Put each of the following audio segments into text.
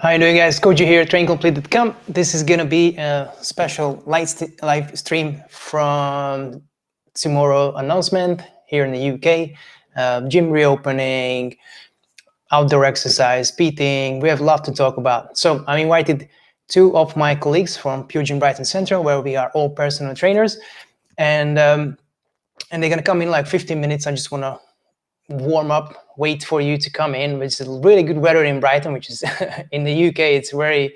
How you doing, guys? Koji here, traincomplete.com. This is gonna be a special live stream from tomorrow announcement here in the UK. Gym reopening, outdoor exercise, PT. We have a lot to talk about. So I invited two of my colleagues from PureGym Brighton Central, where we are all personal trainers, and they're gonna come in like 15 minutes. I just wanna warm up, wait for you to come in, which is really good weather in Brighton, which is in the UK, it's very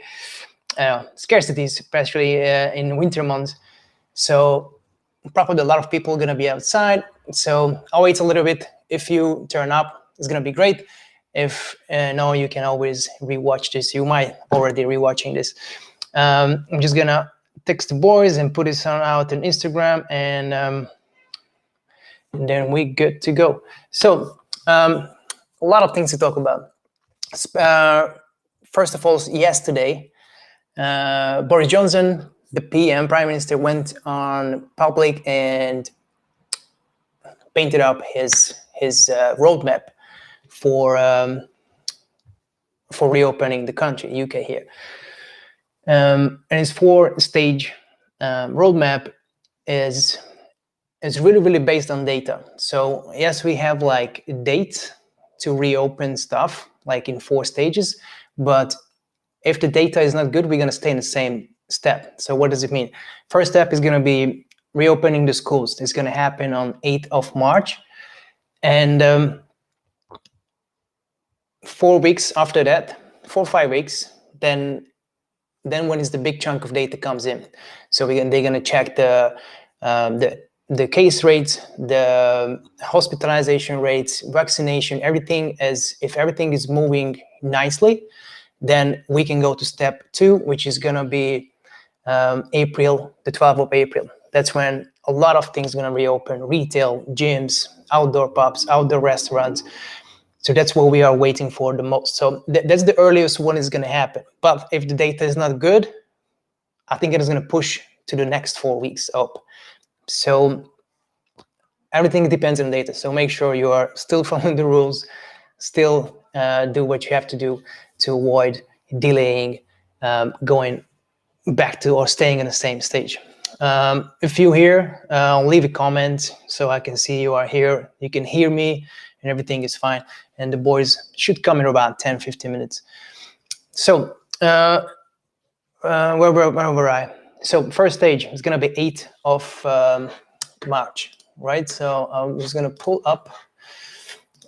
scarcity, especially in winter months. So probably a lot of people are gonna be outside. So I'll wait a little bit. If you turn up, it's gonna be great. If no, you can always rewatch this. You might already rewatching this. I'm just gonna text the boys and put this out on Instagram, and then we good to go. So a lot of things to talk about. First of all, yesterday, Boris Johnson, the PM, Prime Minister, went on public and painted up his roadmap for reopening the country, UK here. And his 4-stage roadmap is really based on data. So yes, we have like dates to reopen stuff like in 4 stages, but if the data is not good, we're gonna stay in the same step. So what does it mean? First step is gonna be reopening the schools. It's gonna happen on 8th of March. And 4 weeks after that, 4 or 5 weeks, then when is the big chunk of data comes in. So they're gonna check the case rates, the hospitalization rates, vaccination, everything. As if everything is moving nicely, then we can go to step 2, which is gonna be April, the 12th of April. That's when a lot of things are gonna reopen: retail, gyms, outdoor pubs, outdoor restaurants. So that's what we are waiting for the most. So that's the earliest one is gonna happen. But if the data is not good, I think it is gonna push to the next 4 weeks up. So everything depends on data. So make sure you are still following the rules, still do what you have to do to avoid delaying going back to or staying in the same stage. If you're here, leave a comment so I can see you are here. You can hear me and everything is fine. And the boys should come in about 10-15 minutes. So where were I? So first stage is going to be 8th of March, right? So I'm just going to pull up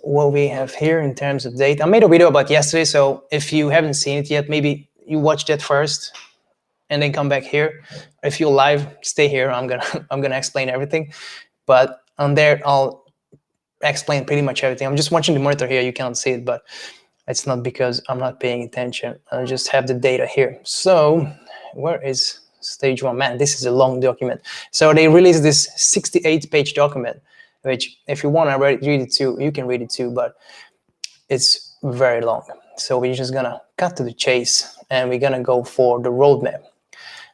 what we have here in terms of date. I made a video about yesterday, so if you haven't seen it yet, maybe you watch that first and then come back here. If you're live, stay here. I'm gonna explain everything, but on there I'll explain pretty much everything. I'm just watching the monitor here. You can't see it, but it's not because I'm not paying attention. I just have the data here. So where is stage 1? Man, this is a long document. So they released this 68-page document, which if you want to read it too, you can read it too, but it's very long. So we're just gonna cut to the chase and we're gonna go for the roadmap,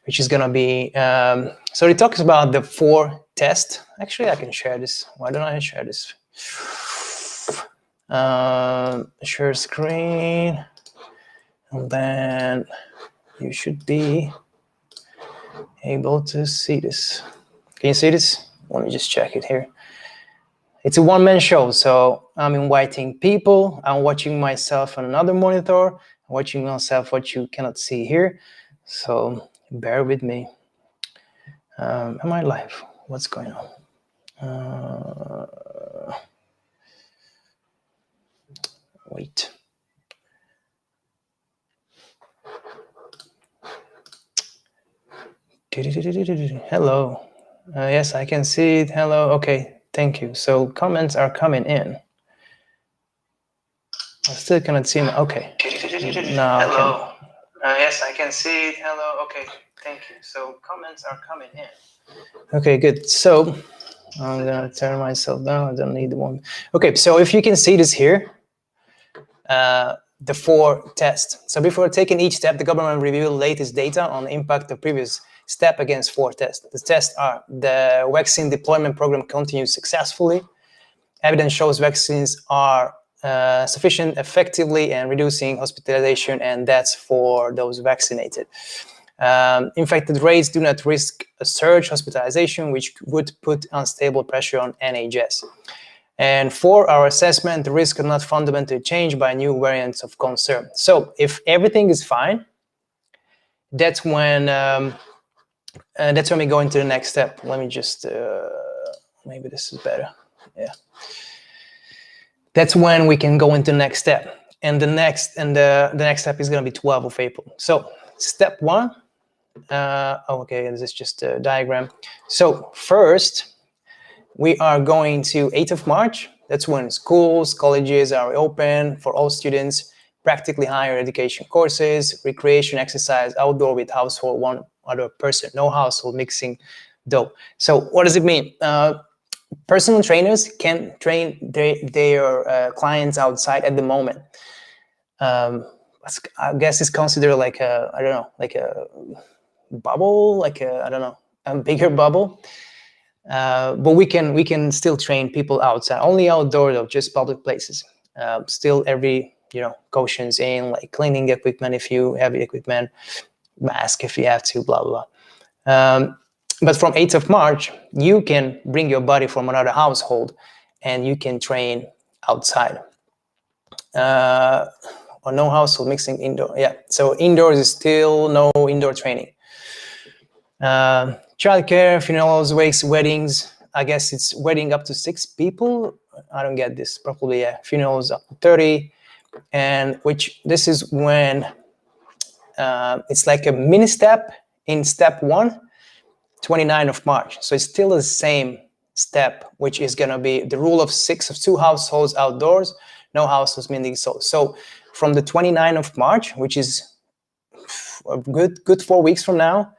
which is gonna be, so it talks about the 4 tests. Actually, I can share this. Why don't I share this? Share screen, and then you should be able to see this. Can you see this? Let me just check it here. It's a one-man show, so I'm inviting people. I'm watching myself on another monitor, watching myself what you cannot see here. So bear with me. Am I live? What's going on? Wait. Hello. Yes, I can see it. Hello. Okay, thank you. So comments are coming in. I still cannot see them. Okay. Now hello. Yes, I can see it. Hello. Okay, thank you. So comments are coming in. Okay, good. So I'm gonna turn myself down. I don't need the one. Okay, so if you can see this here, the 4 tests. So before taking each step, the government revealed latest data on the impact of previous step against 4 tests. The tests are: the vaccine deployment program continues successfully. Evidence shows vaccines are sufficient effectively and reducing hospitalization, and that's for those vaccinated. Infected rates do not risk a surge hospitalization, which would put unstable pressure on NHS. And for our assessment, the risk could not fundamentally change by new variants of concern. So if everything is fine, that's when we go into the next step. Let me just, maybe this is better. Yeah. That's when we can go into the next step. And the next step is going to be 12th of April. So step 1, okay, this is just a diagram. So first, we are going to 8th of March. That's when schools, colleges are open for all students, practically higher education courses, recreation, exercise, outdoor with household, one other person, no household mixing though. So what does it mean? Personal trainers can train their clients outside at the moment. I guess it's considered like a, I don't know, like a bubble, like a, I don't know, a bigger bubble. But we can still train people outside, only outdoor though, just public places. Still every, cautions in, like cleaning equipment if you have equipment, mask if you have to, blah, blah, blah. But from 8th of March, you can bring your buddy from another household and you can train outside. Or no household mixing indoor. Yeah, so indoors is still no indoor training. Childcare, funerals, wakes, weddings. I guess it's wedding up to 6 people. I don't get this. Probably, yeah. Funerals up to 30. And this is when it's like a mini step in step 1, 29th of March. So it's still the same step, which is going to be the rule of 6 of 2 households outdoors, no households meaning so. So from the 29th of March, which is a good 4 weeks from now,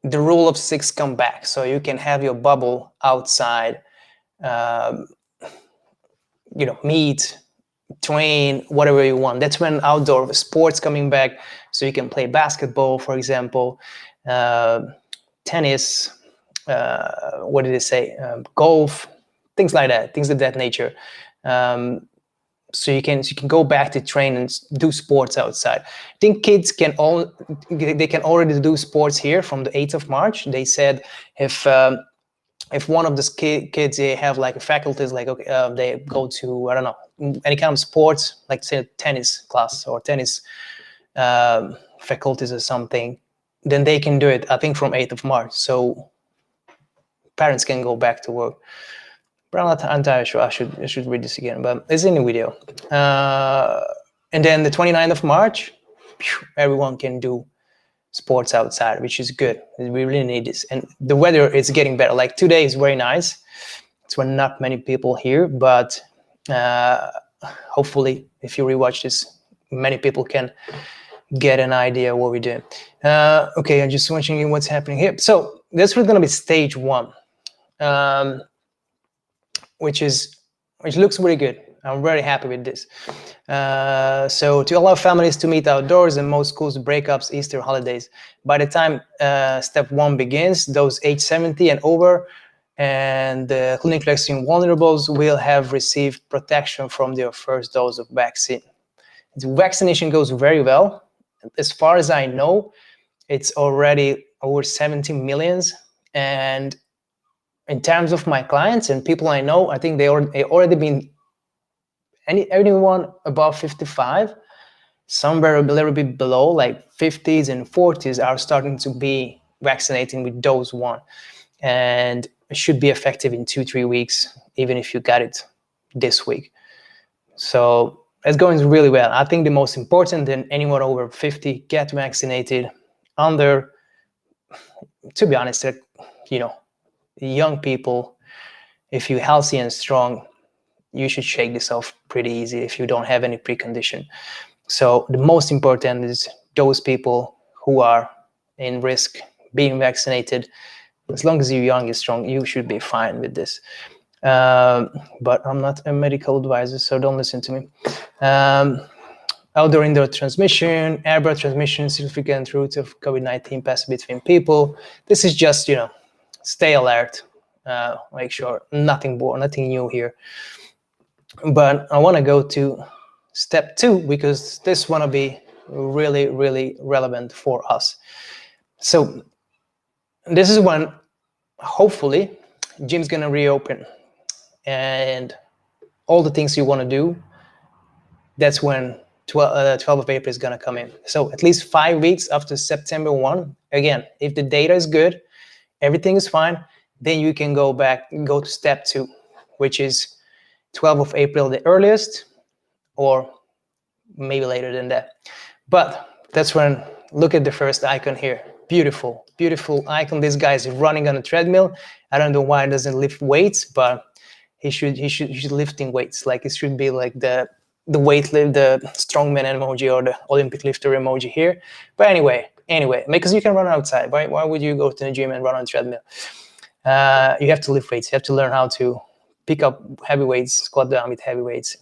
the rule of 6 come back. So you can have your bubble outside, meet, train, whatever you want. That's when outdoor sports coming back. So you can play basketball, for example, tennis, what did it say? Golf, things like that, things of that nature. So you can go back to train and do sports outside. I think kids can already do sports here from the 8th of March. They said if one of the kids, they have like faculties, like they go to, I don't know, any kind of sports, like say tennis class or tennis faculties or something, then they can do it, I think, from 8th of March. So parents can go back to work. But I'm not entirely sure. I should read this again, but it's in the video. And then the 29th of March, everyone can do sports outside, which is good. We really need this. And the weather is getting better. Like today is very nice. It's when not many people here, but hopefully if you rewatch this, many people can get an idea what we're doing. Okay, I'm just watching what's happening here. So this was going to be stage 1. Which looks really good. I'm very happy with this. So to allow families to meet outdoors and most schools breakups, Easter holidays. By the time step 1 begins, those age 70 and over and the clinically extreme vulnerables will have received protection from their first dose of vaccine. The vaccination goes very well. As far as I know, it's already over 70 millions. And in terms of my clients and people I know, I think they already been, anyone above 55, somewhere a little bit below, like 50s and 40s are starting to be vaccinating with dose 1. And it should be effective in 2-3 weeks, even if you got it this week. So it's going really well. I think the most important, than anyone over 50, get vaccinated. Under, to be honest, young people, if you're healthy and strong, you should shake this off pretty easy if you don't have any precondition. So the most important is those people who are in risk being vaccinated. As long as you're young and strong, you should be fine with this. But I'm not a medical advisor, so don't listen to me. Outdoor indoor transmission, airborne transmission, significant routes of COVID-19 pass between people. This is just, stay alert. Make sure nothing new here. But I want to go to step 2 because this want to be really, really relevant for us. So this is when hopefully gym's gonna reopen and all the things you want to do. That's when 12 of April is gonna come in. So at least 5 weeks after September 1, again, if the data is good, everything is fine, then you can go back and go to step 2, which is 12 of April the earliest, or maybe later than that. But that's when, look at the first icon here. Beautiful, beautiful icon. This guy is running on a treadmill. I don't know why he doesn't lift weights, but he should lifting weights. Like it should be like the weight lift, the strongman emoji or the Olympic lifter emoji here. But anyway, because you can run outside. Why would you go to the gym and run on a treadmill? You have to lift weights. You have to learn how to pick up heavy weights, squat down with heavy weights,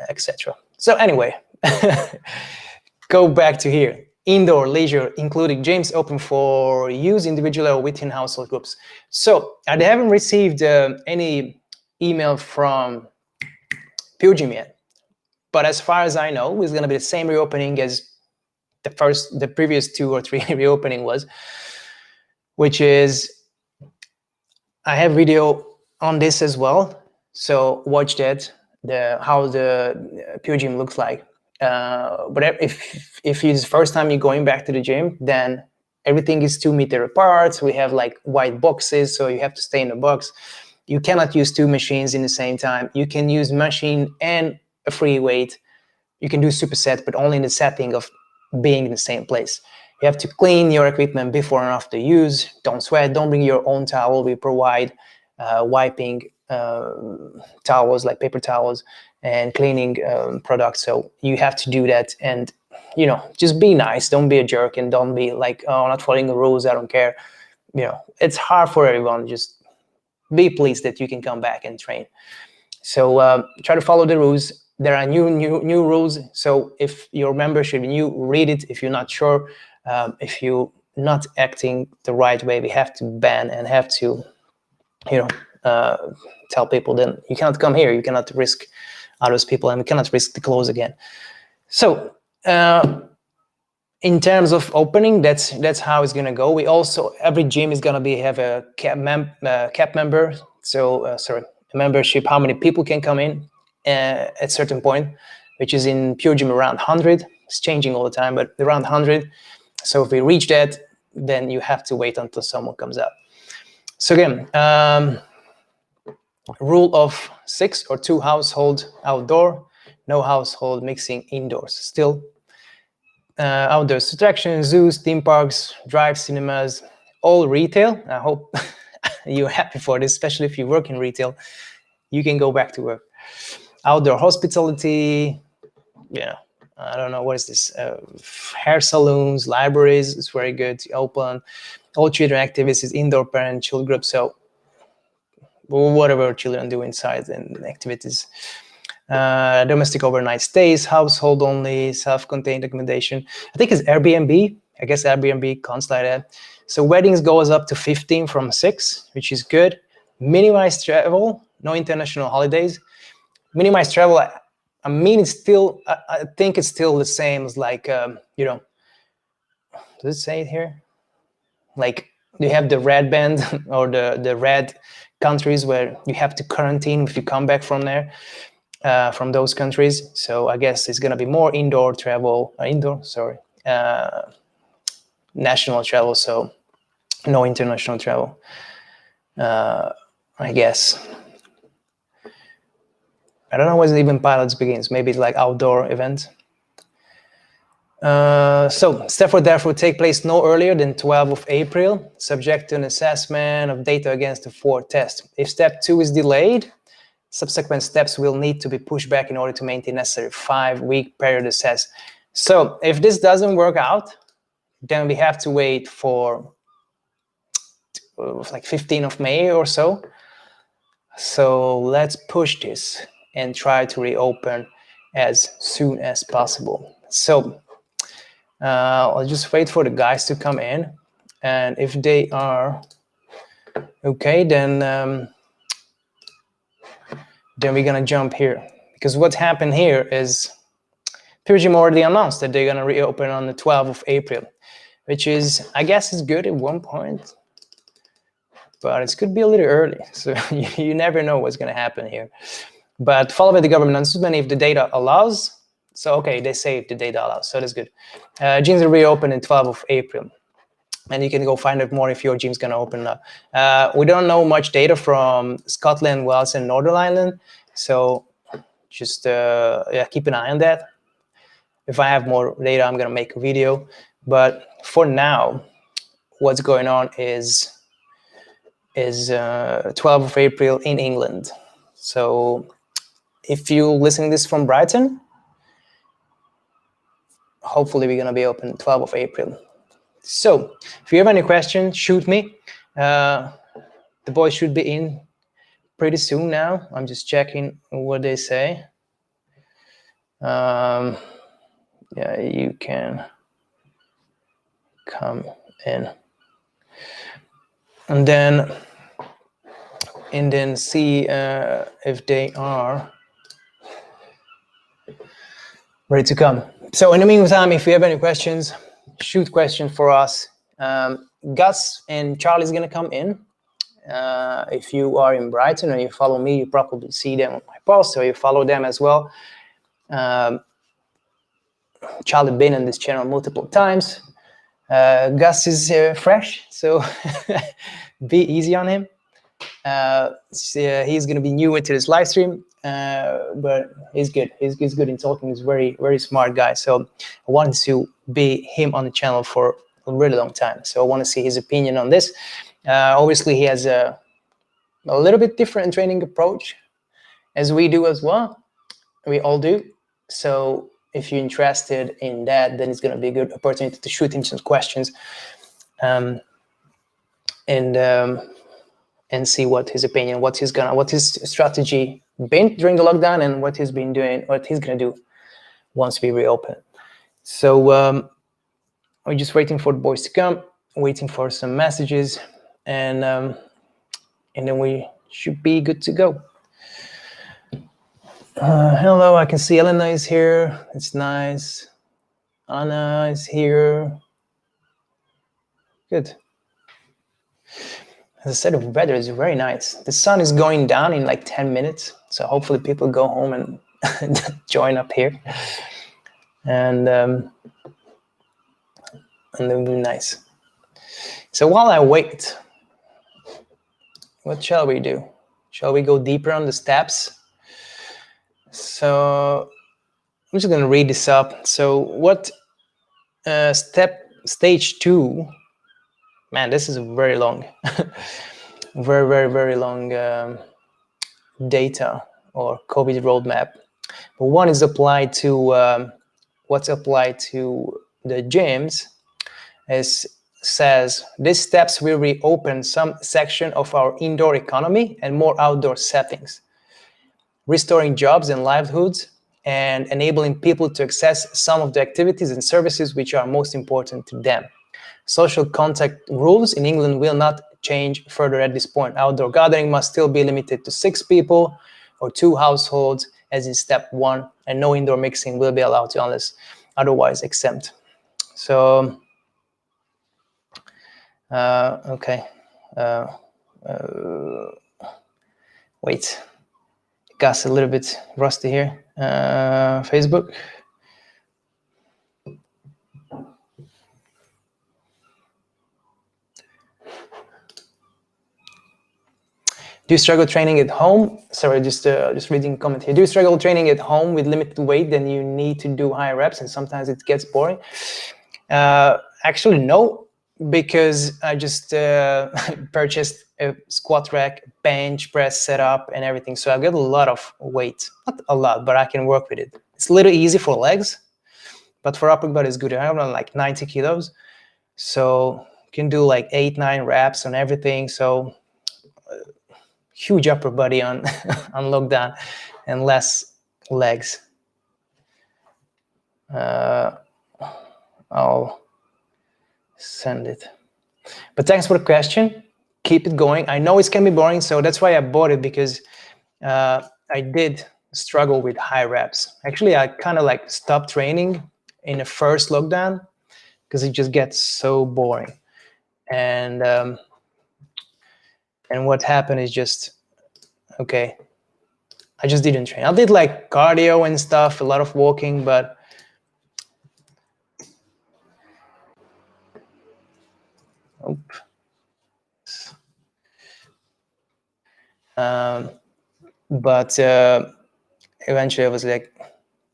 etc. So anyway, go back to here. Indoor leisure, including gyms, open for use individually or within household groups. So I haven't received any email from PureGym yet, but as far as I know, it's going to be the same reopening as the previous 2 or 3 reopening was, which is, I have video on this as well. So watch that, how the PureGym looks like. But if it's the first time you're going back to the gym, then everything is 2 meters apart. We have like white boxes, so you have to stay in the box. You cannot use 2 machines in the same time. You can use machine and a free weight. You can do superset, but only in the setting of being in the same place. You have to clean your equipment before and after use. Don't sweat. Don't bring your own towel. We provide wiping towels, like paper towels, and cleaning products. So you have to do that, and just be nice. Don't be a jerk, and don't be like, oh, not following the rules, I don't care. It's hard for everyone. Just be pleased that you can come back and train. So try to follow the rules. There are new rules. So if your membership new, read it. If you're not sure, if you're not acting the right way, we have to ban and have to tell people, then you cannot come here. You cannot risk others people, and we cannot risk the close again. So in terms of opening, that's how it's gonna go. We also, every gym is gonna have a cap member. So a membership, how many people can come in at a certain point, which is in PureGym around 100. It's changing all the time, but around 100. So if we reach that, then you have to wait until someone comes up. So again, rule of 6 or 2 household outdoor, no household mixing indoors. Still outdoors, attractions, zoos, theme parks, drive cinemas, all retail. I hope you're happy for this, especially if you work in retail. You can go back to work. Outdoor hospitality, I don't know, what is this? Hair salons, libraries, it's very good to open. All children activities, indoor parent, child group. So whatever children do inside and activities. Domestic overnight stays, household only, self-contained accommodation. I think it's Airbnb. I guess Airbnb counts like that. So weddings goes up to 15 from 6, which is good. Minimized travel, no international holidays. Minimized travel, I mean, it's still, I think it's still the same as like, does it say it here? Like you have the red band or the red countries where you have to quarantine if you come back from there, from those countries. So I guess it's gonna be more indoor travel, national travel, so no international travel, I guess. I don't know when even pilots begins. Maybe it's like outdoor event. So step for therefore take place no earlier than 12 of April, subject to an assessment of data against the 4th test. If step 2 is delayed, subsequent steps will need to be pushed back in order to maintain necessary 5-week period assess. So if this doesn't work out, then we have to wait for like 15th of May or so. So let's push this and try to reopen as soon as possible. So I'll just wait for the guys to come in, and if they are okay, then we're gonna jump here. because what happened here is PureGym already announced that they're going to reopen on the 12th of April, which is, I guess, is good at one point, but it could be a little early. So you never know what's going to happen here. But followed by the government announcement if the data allows. So, okay, they say if the data allows, so that's good. Gyms are reopened on 12th of April. And you can go find out more if your gym's going to open up. We don't know much data from Scotland, Wales, and Northern Ireland. So just yeah, keep an eye on that. If I have more data, I'm going to make a video. But for now, what's going on is 12th of April in England. So if you're listening this from Brighton, hopefully we're going to be open 12th of April. So if you have any questions, shoot me. The boys should be in pretty soon now. I'm just checking what they say. Yeah, you can come in. And then see if they are ready to come. So in the meantime, if you have any questions, shoot questions for us. Gus and Charlie's gonna come in. If you are in Brighton or you follow me, you probably see them on my post, or you follow them as well. Charlie been on this channel multiple times. Gus is fresh, so be easy on him. He's gonna be new into this live stream, but he's good. He's good in talking. He's very, very smart guy. So I wanted to be him on the channel for a really long time. So I want to see his opinion on this. Obviously, he has a little bit different training approach as we do as well. We all do. So if you're interested in that, then it's going to be a good opportunity to shoot him some questions, and see what his opinion, what his strategy been during the lockdown, and what he's been doing, what he's going to do once we reopen. So we're just waiting for the boys to come, waiting for some messages, and then we should be good to go. Hello, I can see Elena is here. It's nice. Anna is here. Good. As I said, the weather is very nice. The sun is going down in like 10 minutes. So hopefully people go home and join up here. And it'll be nice. So while I wait, what shall we do? Shall we go deeper on the steps? So I'm just going to read this up. So what stage 2, man, this is very long, very, very, very long data or COVID roadmap. But one is applied to what's applied to the gyms says these steps will reopen some section of our indoor economy and more outdoor settings, restoring jobs and livelihoods and enabling people to access some of the activities and services which are most important to them. Social contact rules in England will not change further at this point. Outdoor gathering must still be limited to 6 people or 2 households as in step 1, and no indoor mixing will be allowed unless otherwise exempt. So, okay. Wait. Gus a little bit rusty here. Facebook. Do you struggle training at home? Sorry, just reading a comment here. Do you struggle training at home with limited weight? Then you need to do higher reps, and sometimes it gets boring. Actually, no, because I just purchased a squat rack, bench press setup, and everything. So I've got a lot of weight, not a lot, but I can work with it. It's a little easy for legs, but for upper body, it's good. I have like 90 kilos, so you can do like 8-9 reps on everything. So huge upper body on on lockdown and less legs. I'll send it. But thanks for the question. Keep it going. I know it can be boring, so that's why I bought it, because I did struggle with high reps. Actually, I kind of like stopped training in the first lockdown because it just gets so boring. And what happened is just, okay, I just didn't train. I did like cardio and stuff, a lot of walking, but eventually I was like,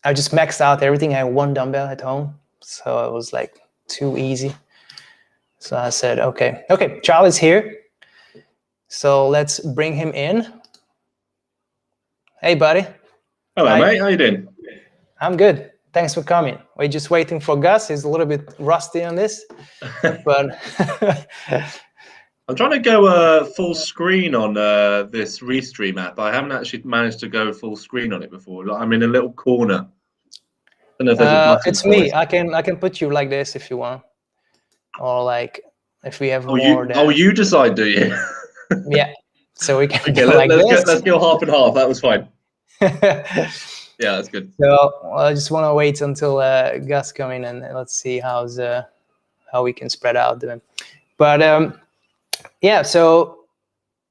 I just maxed out everything. I had one dumbbell at home, so it was like too easy. So I said, okay, Charlie's here, so let's bring him in. Hey, buddy. Hello, mate. How you doing? I'm good. Thanks for coming. We're just waiting for Gus. He's a little bit rusty on this, but I'm trying to go full screen on this Restream app. I haven't actually managed to go full screen on it before. I'm in a little corner. I don't know if there's a button. It's me. I can put you like this if you want, or like if we have more. You decide, do you? Yeah. So we can okay, let's go half and half. That was fine. Yeah, that's good. So I just want to wait until Gus come in and let's see how we can spread out them. But yeah, so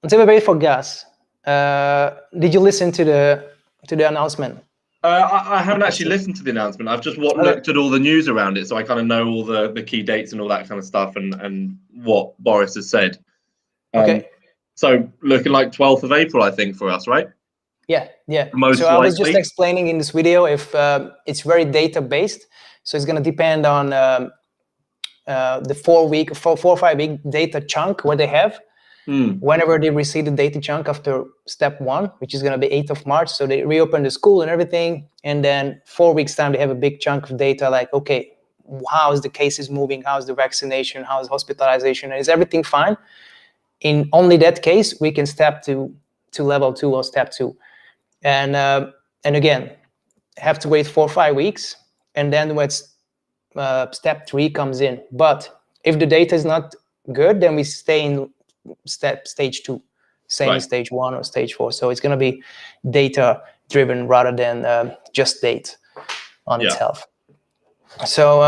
until we wait for Gus, did you listen to the announcement? I haven't actually listened to the announcement. I've just looked at all the news around it, so I kind of know all the key dates and all that kind of stuff, and what Boris has said. Okay. So looking like 12th of April, I think, for us, right? Yeah. Most so likely. I was just explaining in this video if it's very data based, so it's going to depend on the 4 or 5 week data chunk what they have. Whenever they receive the data chunk after step 1, which is going to be 8th of March, so they reopen the school and everything, and then 4 weeks time they have a big chunk of data like, okay, how is the cases moving, how is the vaccination, how is hospitalization, is everything fine? In only that case we can step to level 2 or step 2, and again have to wait 4 or 5 weeks, and then when step 3 comes in. But if the data is not good, then we stay in stage 2, same as stage 1 or stage 4. So it's going to be data driven rather than just date on itself. So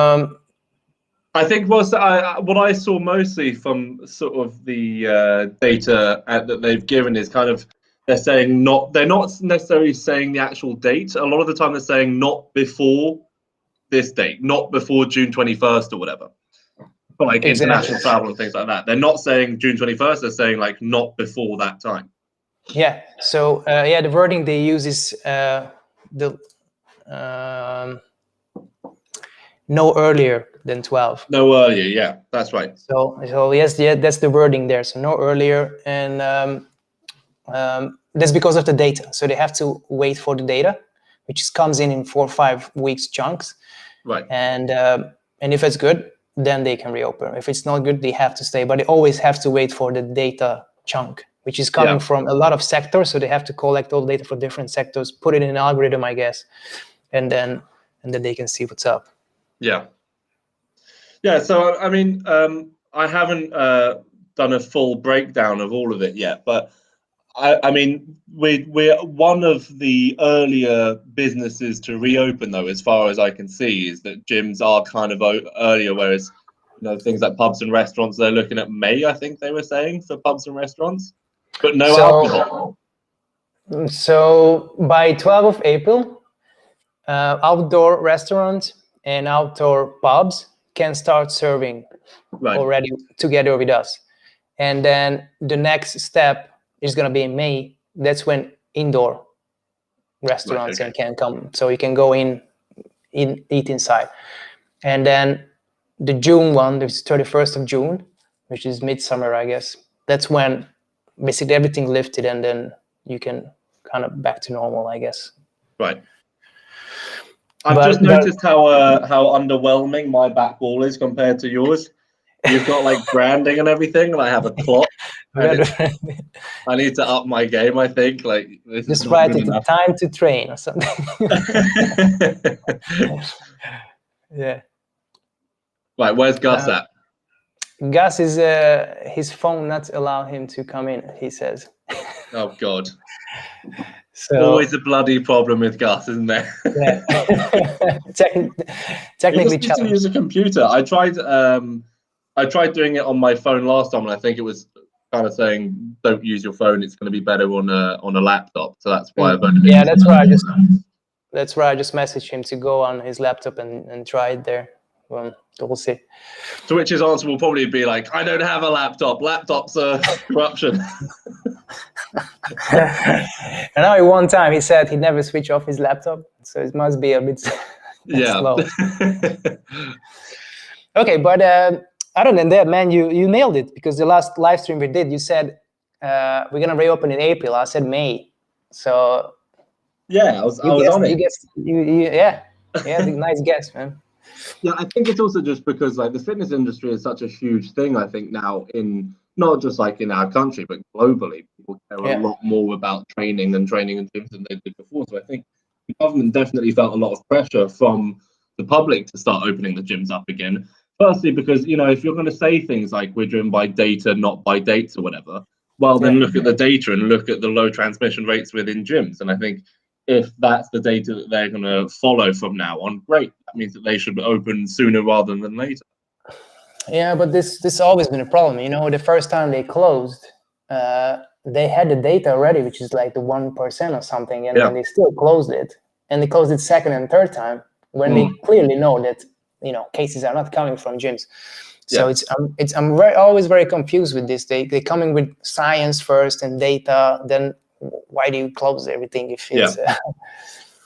I think what I saw mostly from sort of the data that they've given is kind of they're not necessarily saying the actual date. A lot of the time they're saying not before this date, not before June 21st or whatever. For like international travel and things like that. They're not saying June 21st, they're saying like not before that time. Yeah. So the wording they use is no earlier than 12. No earlier, yeah, that's right. So yes, that's the wording there. So no earlier, and that's because of the data. So they have to wait for the data, which comes in 4 or 5 weeks chunks. Right. And if it's good, then they can reopen. If it's not good, they have to stay. But they always have to wait for the data chunk, which is coming from a lot of sectors. So they have to collect all the data for different sectors, put it in an algorithm, I guess, and then they can see what's up. Yeah. So I mean, I haven't done a full breakdown of all of it yet, but I mean, we're one of the earlier businesses to reopen, though, as far as I can see, is that gyms are kind of earlier, whereas things like pubs and restaurants, they're looking at May, I think they were saying, for pubs and restaurants, but no alcohol. So by 12th of April, outdoor restaurants and outdoor pubs can start serving already together with us, and then the next step is going to be in May. That's when indoor restaurants can come. So you can go in eat inside. And then the June one, the 31st of June, which is midsummer, I guess. That's when basically everything lifted, and then you can kind of back to normal, I guess. Right. I've just noticed how underwhelming my back wall is compared to yours. You've got like branding and everything, and I have a clock. I need to up my game, I think. Like this just write it time to train or something. Yeah. Right, where's Gus at? Gus is his phone not allow him to come in, he says. Oh God. So always a bloody problem with Gus, isn't there? yeah, He technically just needs to use a computer. I tried doing it on my phone last time, and I think it was kind of saying don't use your phone. It's going to be better on a laptop. So that's why I've only been yeah, using that's why I just messaged him to go on his laptop and try it there. Well, we'll see. To which his answer will probably be like, I don't have a laptop. Laptops are corruption. And now one time he said he'd never switch off his laptop, so it must be a bit Yeah. slow. Okay, but other than that, man, you nailed it, because the last live stream we did, you said we're gonna reopen in April. I said May, so yeah, I was on it. Yeah, nice guess, man. Yeah, I think it's also just because like the fitness industry is such a huge thing. I think now in not just like in our country, but globally, people care a lot more about training and gyms than they did before. So I think the government definitely felt a lot of pressure from the public to start opening the gyms up again. Firstly, because if you're going to say things like we're driven by data, not by dates or whatever, well then look at the data and look at the low transmission rates within gyms. And I think if that's the data that they're going to follow from now on, great. That means that they should open sooner rather than later. Yeah, but this has always been a problem. The first time they closed, they had the data already, which is like the 1% or something, and then they still closed it. And they closed it second and third time when they clearly know that cases are not coming from gyms. So I'm always very confused with this. They coming with science first and data, then why do you close everything if it's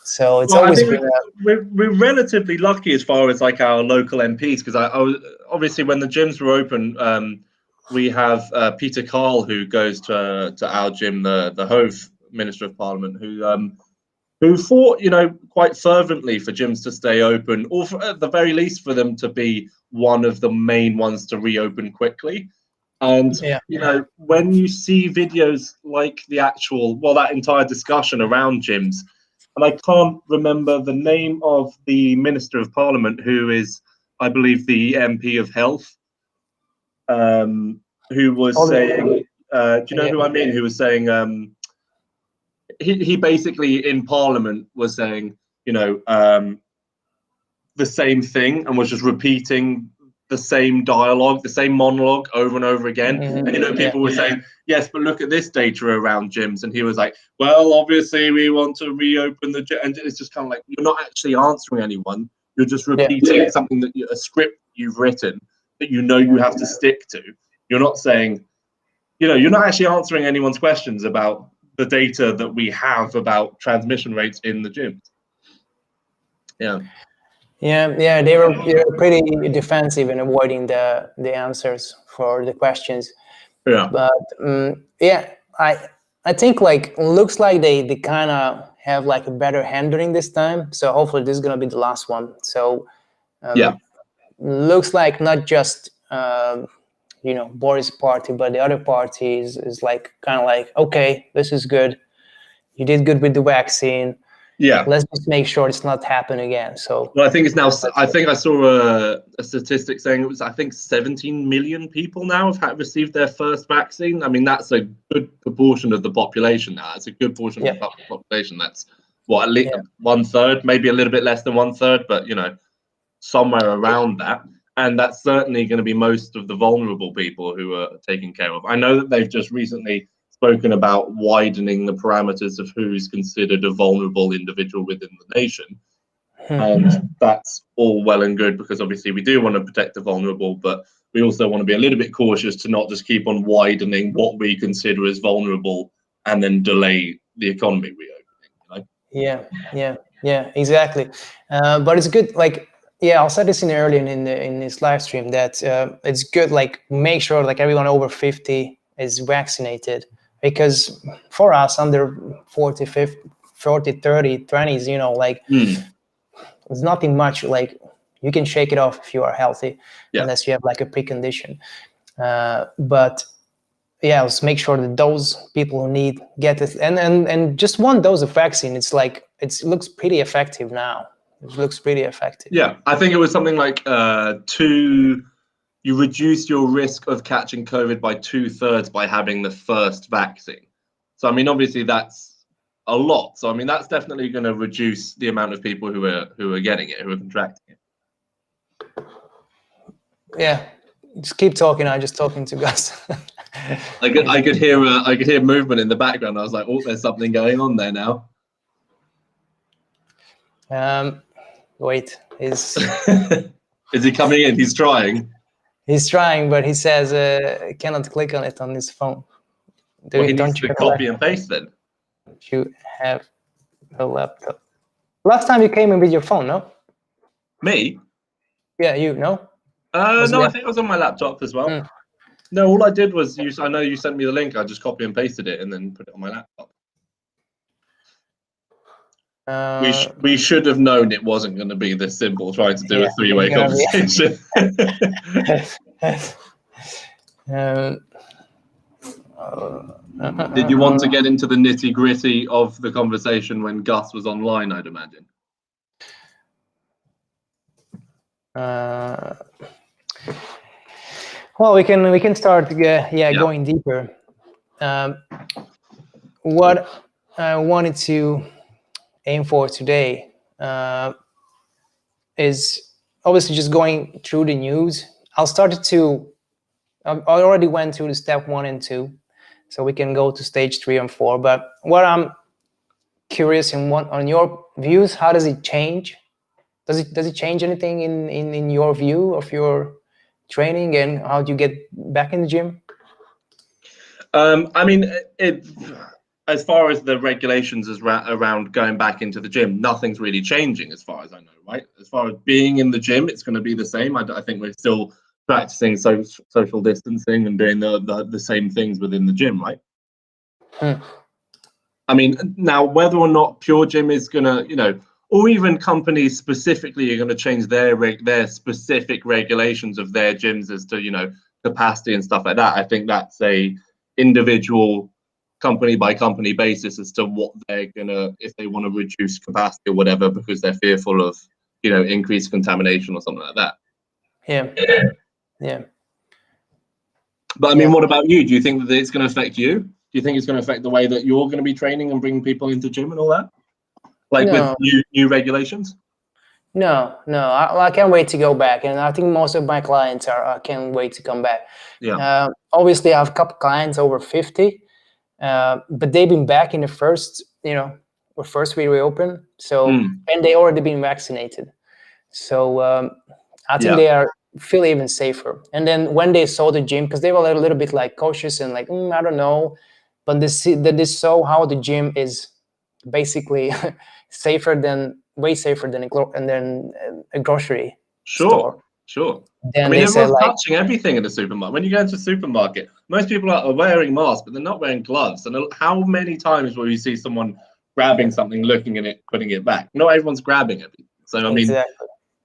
so it's always been we're relatively lucky as far as like our local MPs, because I was obviously when the gyms were open, we have Peter Carl, who goes to our gym, the Hove Minister of Parliament, who fought quite fervently for gyms to stay open, or at the very least for them to be one of the main ones to reopen quickly. And when you see videos like that entire discussion around gyms, and I can't remember the name of the Minister of Parliament, who is, I believe, the MP of Health, who was saying, do you know who I mean? Who was saying, he basically in Parliament was saying, the same thing, and was just repeating the same dialogue, the same monologue over and over again. And people were saying, yes, but look at this data around gyms. And he was like, well, obviously we want to reopen the gym. And it's just kind of like, you're not actually answering anyone. You're just repeating something a script you've written that you have to stick to. You're not saying, you're not actually answering anyone's questions about the data that we have about transmission rates in the gyms. Yeah, they were pretty defensive in avoiding the answers for the questions. But I think like looks like they kind of have like a better handling this time. So hopefully this is gonna be the last one. So looks like not just Boris' party, but the other party is like kind of like, okay, this is good. You did good with the vaccine. Yeah. Let's just make sure it's not happening again. So well, I think it's now. I think I saw a statistic saying it was 17 million people now have received their first vaccine. I mean, that's a good proportion of the population now. It's a good portion of the population. That's what, at least 1/3, maybe a little bit less than 1/3, but somewhere around that. And that's certainly going to be most of the vulnerable people who are taken care of. I know that they've just recently spoken about widening the parameters of who's considered a vulnerable individual within the nation. And that's all well and good, because obviously we do want to protect the vulnerable, but we also want to be a little bit cautious to not just keep on widening what we consider as vulnerable and then delay the economy reopening. Yeah, exactly. But it's good, like, I'll say this earlier in this live stream, that it's good, like, make sure like everyone over 50 is vaccinated, because for us under 40, 50, 40, 30, 20s, like there's nothing much, like you can shake it off if you are healthy, unless you have like a precondition. But let's make sure that those people who need get it, and just one dose of vaccine, it's like it looks pretty effective now. It looks pretty effective. Yeah, I think it was something like you reduce your risk of catching COVID by 2/3 by having the first vaccine. So I mean, obviously that's a lot. So I mean, that's definitely going to reduce the amount of people who are getting it, who are contracting it. Yeah, just keep talking. I'm just talking to Gus. I could hear movement in the background. I was like, oh, there's something going on there now. Wait, is he coming in? He's trying. He's trying, but he says cannot click on it on his phone. Well, he needs to copy and paste then. You have a laptop. Last time you came in with your phone, no? Me? Yeah, you, no? No, I think it was on my laptop as well. No, all I did was I know you sent me the link. I just copy and pasted it and then put it on my laptop. We should have known it wasn't going to be this simple trying to do a three-way conversation. Did you want to get into the nitty-gritty of the conversation when Gus was online, I'd imagine? Well, we can start going deeper. What I wanted to aim for today is obviously just going through the news. I already went through the step 1 and 2, so we can go to stage 3 and 4. But what I'm curious on your views, how does it change? Does it change anything in your view of your training, and how do you get back in the gym? I mean, as far as the regulations around going back into the gym, nothing's really changing as far as I know, right? As far as being in the gym, it's going to be the same. I think we're still practicing social distancing and doing the same things within the gym, right? I mean, now whether or not PureGym is going to, or even companies specifically are going to change their specific regulations of their gyms as to, capacity and stuff like that. I think that's a individual company by company basis as to what they're gonna, if they want to reduce capacity or whatever because they're fearful of, increased contamination or something like that. Yeah. But I mean, what about you? Do you think that it's going to affect you? Do you think it's going to affect the way that you're going to be training and bringing people into gym and all that? With new regulations? No. I can't wait to go back, and I think most of my clients can't wait to come back. Yeah. Obviously, I have a couple clients over 50, but they've been back in the first we reopened. So and they already been vaccinated. So I think they feel even safer. And then when they saw the gym, because they were a little bit like cautious and like I don't know, but they saw how the gym is basically way safer than a grocery store. Sure. Then I mean, everyone's touching everything in the supermarket. When you go into a supermarket, most people are wearing masks, but they're not wearing gloves. And how many times will you see someone grabbing something, looking at it, putting it back? Not everyone's grabbing everything. So, I mean,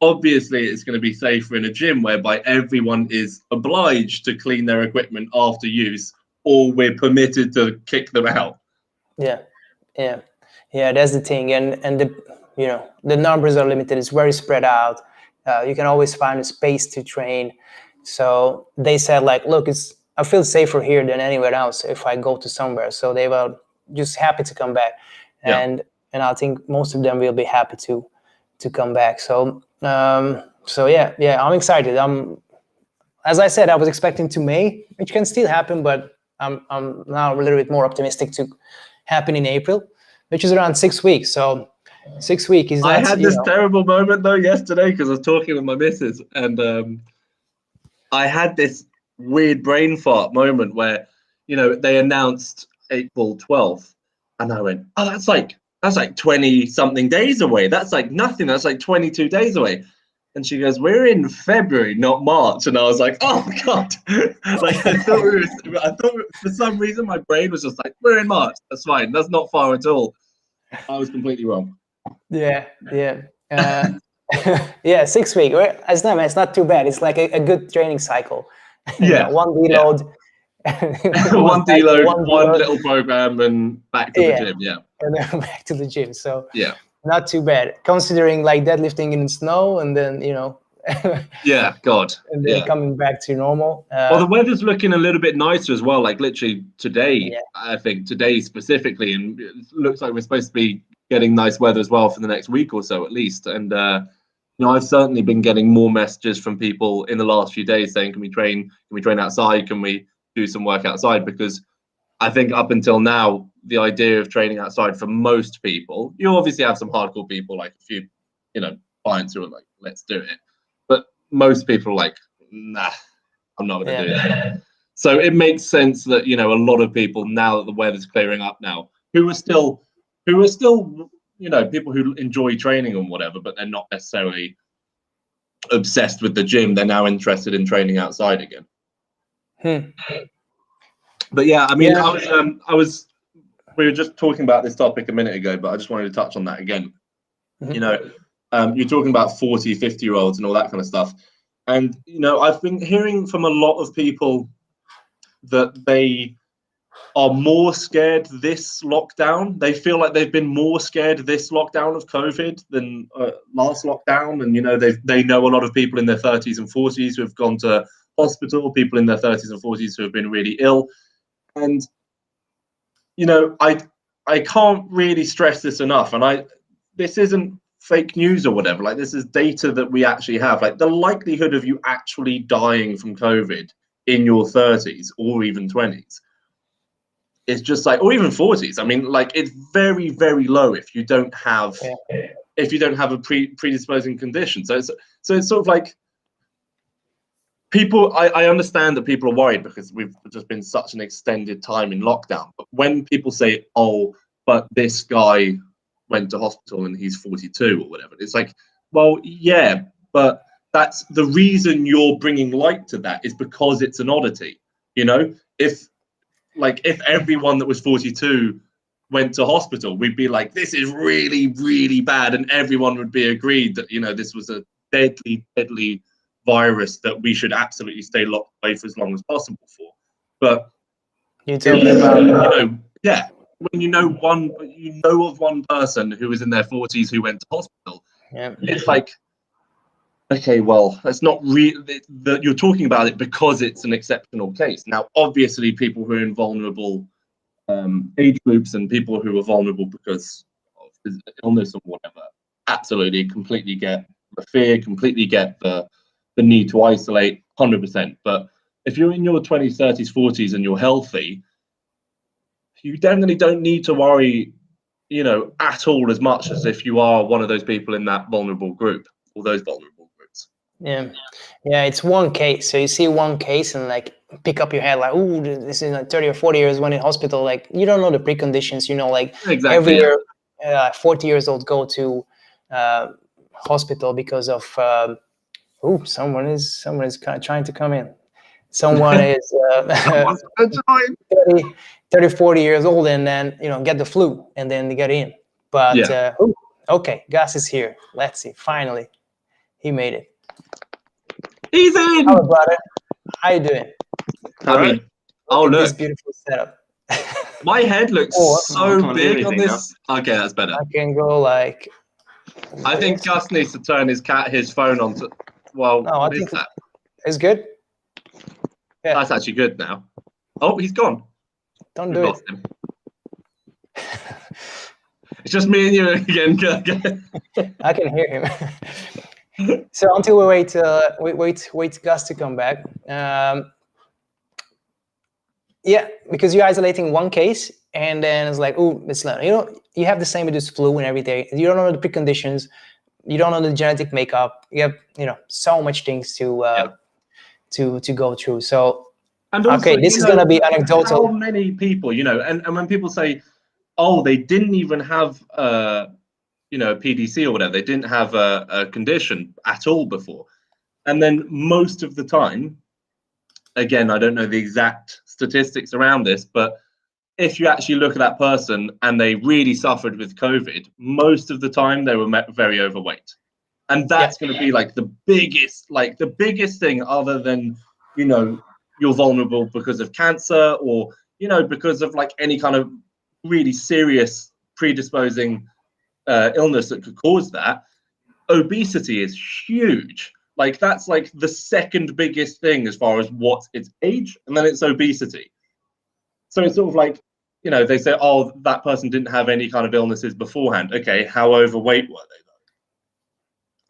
obviously it's going to be safer in a gym whereby everyone is obliged to clean their equipment after use, or we're permitted to kick them out. Yeah, that's the thing. And the numbers are limited. It's very spread out. You can always find a space to train. So they said, like, look, I feel safer here than anywhere else if I go to somewhere. So they were just happy to come back. And I think most of them will be happy to come back. So I'm excited. As I said, I was expecting to May, which can still happen, but I'm now a little bit more optimistic to happen in April, which is around 6 weeks. So 6 weeks is. I had this terrible moment though yesterday because I was talking with my missus, and I had this weird brain fart moment where they announced April 12th, and I went, oh, that's like 20 something days away. That's like nothing. That's like 22 days away. And she goes, we're in February, not March. And I was like, oh God. Like I thought for some reason my brain was just like, we're in March. That's fine. That's not far at all. I was completely wrong. Yeah. 6 weeks. It's not too bad. It's like a good training cycle. Yeah. One deload. One deload, one little program, and back to the gym. Yeah. And then back to the gym. So yeah, not too bad considering like deadlifting in the snow, and then Yeah, God. And then coming back to normal. Well, the weather's looking a little bit nicer as well. Like literally today, Yeah. I think today specifically, and it looks like we're supposed to be getting nice weather as well for the next week or so at least. And you know, I've certainly been getting more messages from people in the last few days saying, "Can we train? Can we train outside? Can we do some work outside?" Because I think up until now, the idea of training outside for most people, you obviously have some hardcore people, like a few, you know, clients who are like, "Let's do it," but most people are like, "Nah, I'm not going to do that." So it makes sense that, you know, a lot of people, now that the weather's clearing up now, who are still, you know, people who enjoy training and whatever, but they're not necessarily obsessed with the gym. They're now interested in training outside again. But yeah, I mean, we were just talking about this topic a minute ago, but I just wanted to touch on that again. You know, you're talking about 40, 50-year-olds and all that kind of stuff. And, you know, I've been hearing from a lot of people that they are more scared this lockdown. They feel like they've been more scared this lockdown of COVID than last lockdown. And, you know, they know a lot of people in their 30s and 40s who have gone to hospital, people in their 30s and 40s who have been really ill. And, you know, I can't really stress this enough. And this isn't fake news or whatever. Like, this is data that we actually have. Like, the likelihood of you actually dying from COVID in your 30s or even 20s is just like, or even 40s. I mean, like, it's very, very low if you don't have a predisposing condition. So it's sort of like, people, I understand that people are worried because we've just been such an extended time in lockdown. But when people say, "Oh, but this guy went to hospital and he's 42 or whatever," it's like, well, yeah, but that's the reason you're bringing light to that, is because it's an oddity. You know, if everyone that was 42 went to hospital, we'd be like, this is really, really bad, and everyone would be agreed that, you know, this was a deadly virus that we should absolutely stay locked away for as long as possible for. But you're talking about, you know, yeah, when you know of one person who was in their 40s who went to hospital, it's like, okay, well, that's not really that you're talking about it because it's an exceptional case. Now, obviously, people who are in vulnerable age groups and people who are vulnerable because of illness or whatever, absolutely, completely get the fear, completely get the need to isolate, 100%. But if you're in your 20s, 30s, 40s and you're healthy, you definitely don't need to worry, you know, at all as much as if you are one of those people in that vulnerable group or those vulnerable groups. Yeah, it's one case. So you see one case and like pick up your head like, "Ooh, this is like 30 or 40 years one in hospital." Like, you don't know the preconditions, you know, like exactly, every year 40 years old go to hospital because of someone is kind of trying to come in. Someone is 30, 40 years old and then, you know, get the flu and then they get in. But okay, Gus is here. Let's see. Finally, he made it. He's in. Hello, brother. How you doing? I mean, look at this beautiful setup. My head looks so big on this. Now. Okay, that's better. I can go like. I think Gus needs to turn his phone on to. Well, no, I think that? It's good. Yeah, that's actually good now. Oh, he's gone. Don't do it. Him. It's just me and you again. I can hear him. So until we wait Gus to come back. Yeah, because you're isolating one case, and then it's like, oh, it's not. You know, you have the same with this flu and everything. You don't know the preconditions. You don't know the genetic makeup. You have, you know, so much things to go through. So, and also, okay, this is gonna be anecdotal. How many people, you know, and when people say, oh, they didn't even have you know, a PDC or whatever, they didn't have a condition at all before, and then most of the time, again, I don't know the exact statistics around this, but if you actually look at that person and they really suffered with COVID, most of the time they were very overweight. And that's going to be like the biggest thing, other than, you know, you're vulnerable because of cancer or, you know, because of like any kind of really serious predisposing illness that could cause that. Obesity is huge. Like that's like the second biggest thing as far as it's age, and then it's obesity. So it's sort of like, you know, they say, oh, that person didn't have any kind of illnesses beforehand. Okay, how overweight were they?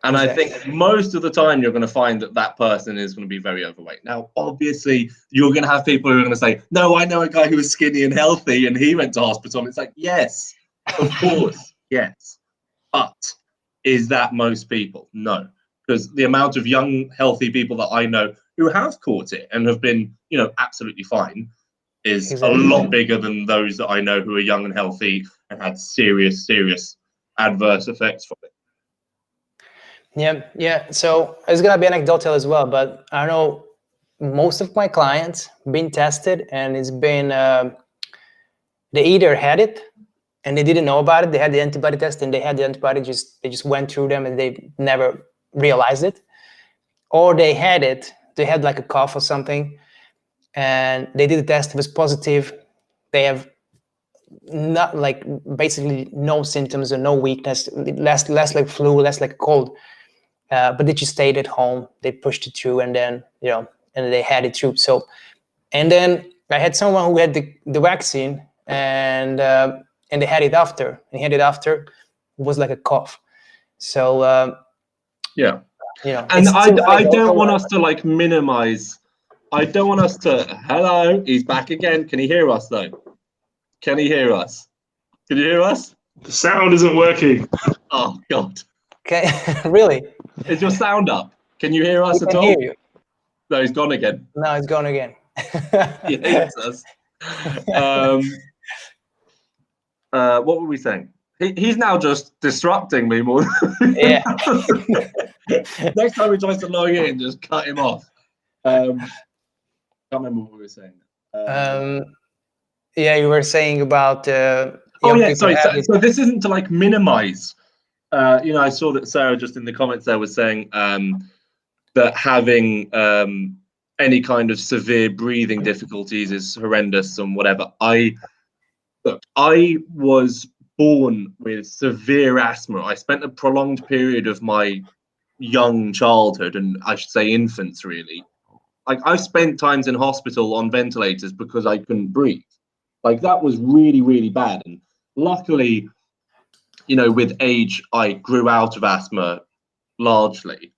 And exactly. I think most of the time you're going to find that that person is going to be very overweight. Now, obviously, you're going to have people who are going to say, no, I know a guy who was skinny and healthy and he went to hospital. And it's like, yes, of course, yes. But is that most people? No. Because the amount of young, healthy people that I know who have caught it and have been, you know, absolutely fine is exactly. A lot bigger than those that I know who are young and healthy and had serious, serious adverse effects from it. Yeah. So it's gonna be anecdotal as well, but I know most of my clients been tested, and it's been they either had it and they didn't know about it. They had the antibody test and they had the antibody. They just went through them and they never realized it, or they had it. They had like a cough or something, and they did the test. It was positive. They have not like basically no symptoms or no weakness, less like flu, less like a cold. But they just stayed at home. They pushed it through, and then and they had it through. So, and then I had someone who had the vaccine, and they had it after. And he had it after. It was like a cough. So yeah, and I don't want us to like minimize. I don't want us to. Hello, he's back again. Can he hear us though? Can he hear us? Can you hear us? The sound isn't working. Oh God. Okay, really? Is your sound up? Can you hear us at all? Hear you. No, he's gone again. No, it's gone again. He hates us. What were we saying? He's now just disrupting me more. Yeah. Next time he tries to log in, just cut him off. Can't remember what we were saying. Yeah, you were saying about. Sorry. So this isn't to like minimize. I saw that Sarah just in the comments there was saying that having any kind of severe breathing difficulties is horrendous and whatever. I was born with severe asthma. I spent a prolonged period of my young childhood, and I should say infants, really. Like I spent times in hospital on ventilators because I couldn't breathe. Like that was really, really bad. And luckily, with age, I grew out of asthma largely.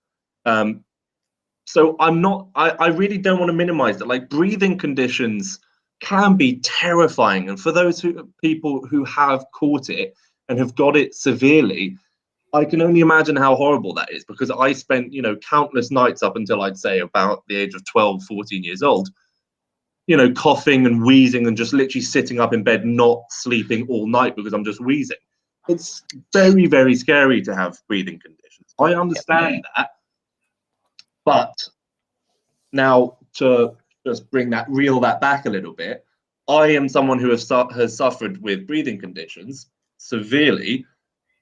So I really don't want to minimize that. Like breathing conditions can be terrifying. And for those people who have caught it and have got it severely, I can only imagine how horrible that is, because I spent, countless nights up until I'd say about the age of 12, 14 years old, coughing and wheezing and just literally sitting up in bed, not sleeping all night because I'm just wheezing. It's very, very scary to have breathing conditions. I understand that. But now to just reel that back a little bit, I am someone who has suffered with breathing conditions severely,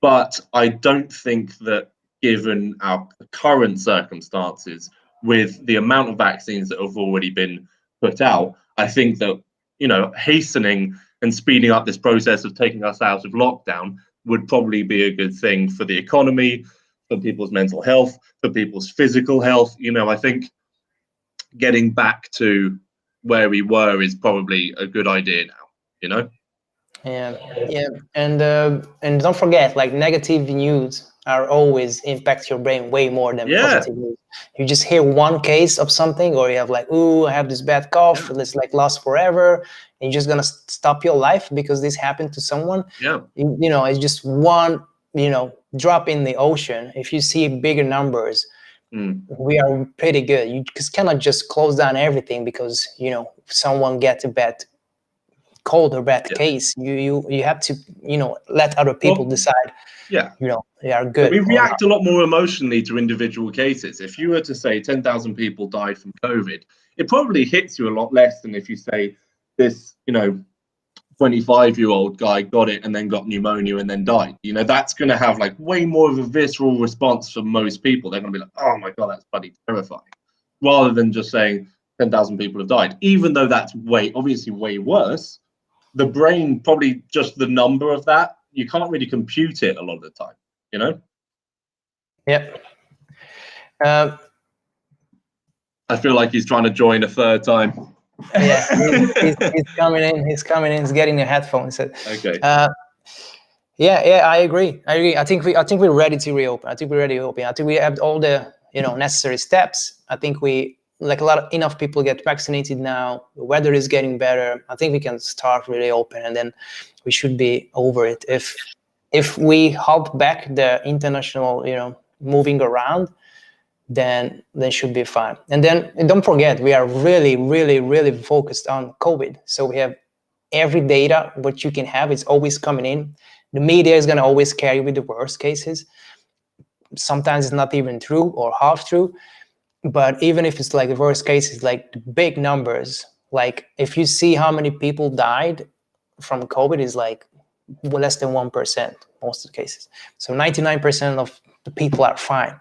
but I don't think that given our current circumstances with the amount of vaccines that have already been put out, I think that, hastening and speeding up this process of taking us out of lockdown would probably be a good thing for the economy, for people's mental health, for people's physical health. I think getting back to where we were is probably a good idea now, Yeah. And don't forget, like negative news are always impact your brain way more than positive news. You just hear one case of something, or you have like, ooh, I have this bad cough, it's like lost forever, and you're just gonna stop your life because this happened to someone. It's just one drop in the ocean. If you see bigger numbers, we are pretty good. You just cannot just close down everything because someone gets a bad cold or bad case. You have to let other people decide. They are good. We react a lot more emotionally to individual cases. If you were to say 10,000 people died from COVID, it probably hits you a lot less than if you say this 25-year-old guy got it and then got pneumonia and then died. That's going to have like way more of a visceral response for most people. They're going to be like, oh my God, that's bloody terrifying, rather than just saying 10,000 people have died. Even though that's obviously way worse, the brain, probably just the number of that, you can't really compute it a lot of the time, Yep. I feel like he's trying to join a third time. Yeah, he's coming in. He's coming in. He's getting the headphones. Okay. Yeah, I agree. I think we're ready to reopen. I think we're ready to open. I think we have all the necessary steps. I think we enough people get vaccinated now. The weather is getting better. I think we can start really open, and then we should be over it. If we hold back the international moving around, then should be fine. And then don't forget, we are really, really, really focused on COVID. So we have every data what you can have is always coming in. The media is going to always carry with the worst cases. Sometimes it's not even true or half true. But even if it's like the worst cases, like the big numbers, like if you see how many people died from COVID is like less than 1% most of the cases. So 99% of the people are fine.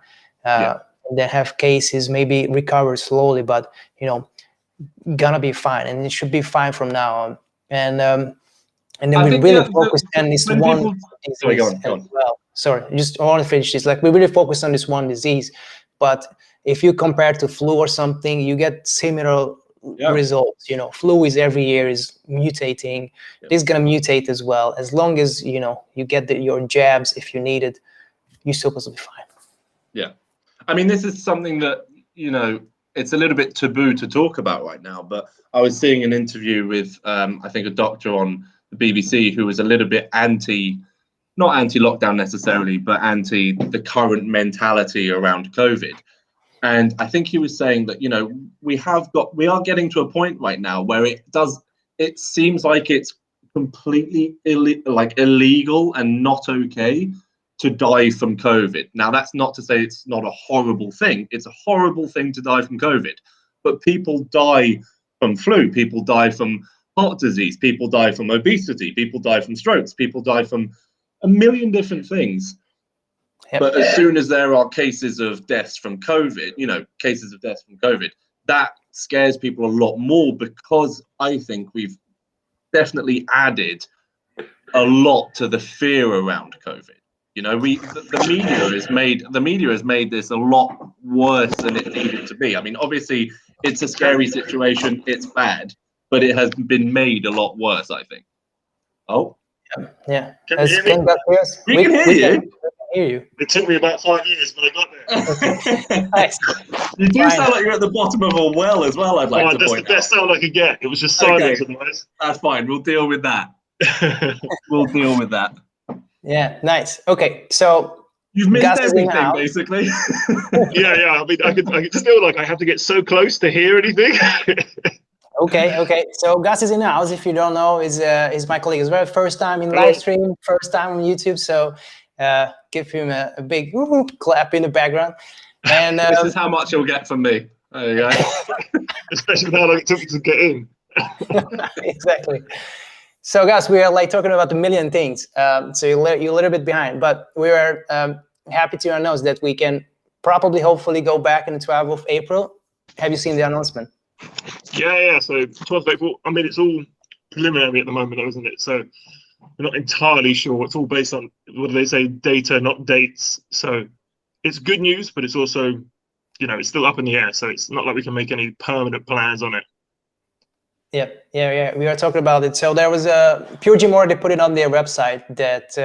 They have cases, maybe recover slowly, but gonna be fine, and it should be fine from now on. And then we really focus on this one disease as well. Sorry, just I want to finish this. Like we really focus on this one disease, but if you compare to flu or something, you get similar results. Flu is every year is mutating. It's gonna mutate as well. As long as you get your jabs if you need it, you're supposed to be fine. Yeah, I mean, this is something that it's a little bit taboo to talk about right now. But I was seeing an interview with I think a doctor on the BBC who was a little bit not anti-lockdown necessarily, but anti the current mentality around COVID. And I think he was saying that we are getting to a point right now where it seems like it's completely illegal and not okay to die from COVID. Now, that's not to say it's not a horrible thing. It's a horrible thing to die from COVID, but people die from flu, people die from heart disease, people die from obesity, people die from strokes, people die from a million different things. Yep. But as soon as there are cases of deaths from COVID, that scares people a lot more, because I think we've definitely added a lot to the fear around COVID. The media has made this a lot worse than it needed to be. I mean, obviously, it's a scary situation. It's bad, but it has been made a lot worse, I think. Oh, yeah. Can you hear me? We can hear you. It took me about 5 years, but I got there. Nice. You do sound like you're at the bottom of a well as well. I'd like to point out. That's the best sound I could get. It was just silence. Okay. That's fine. We'll deal with that. We'll deal with that. Yeah, nice. Okay, so you've missed everything, basically. yeah. I mean, I could just feel like I have to get so close to hear anything. Okay. So Gus is in the house. If you don't know, is my colleague as well. First time in Livestream, first time on YouTube. So give him a big clap in the background. And this is how much you'll get from me. There you go. Especially how long it took to get in. Exactly. So guys, we are talking about a million things. So you're a little bit behind, but we are happy to announce that we can probably, hopefully, go back on the 12th of April. Have you seen the announcement? Yeah. So 12th of April. I mean, it's all preliminary at the moment, though, isn't it? So we're not entirely sure. It's all based on, what do they say, data, not dates. So it's good news, but it's also, it's still up in the air. So it's not like we can make any permanent plans on it. Yeah. We are talking about it. So there was a PureGym already put it on their website that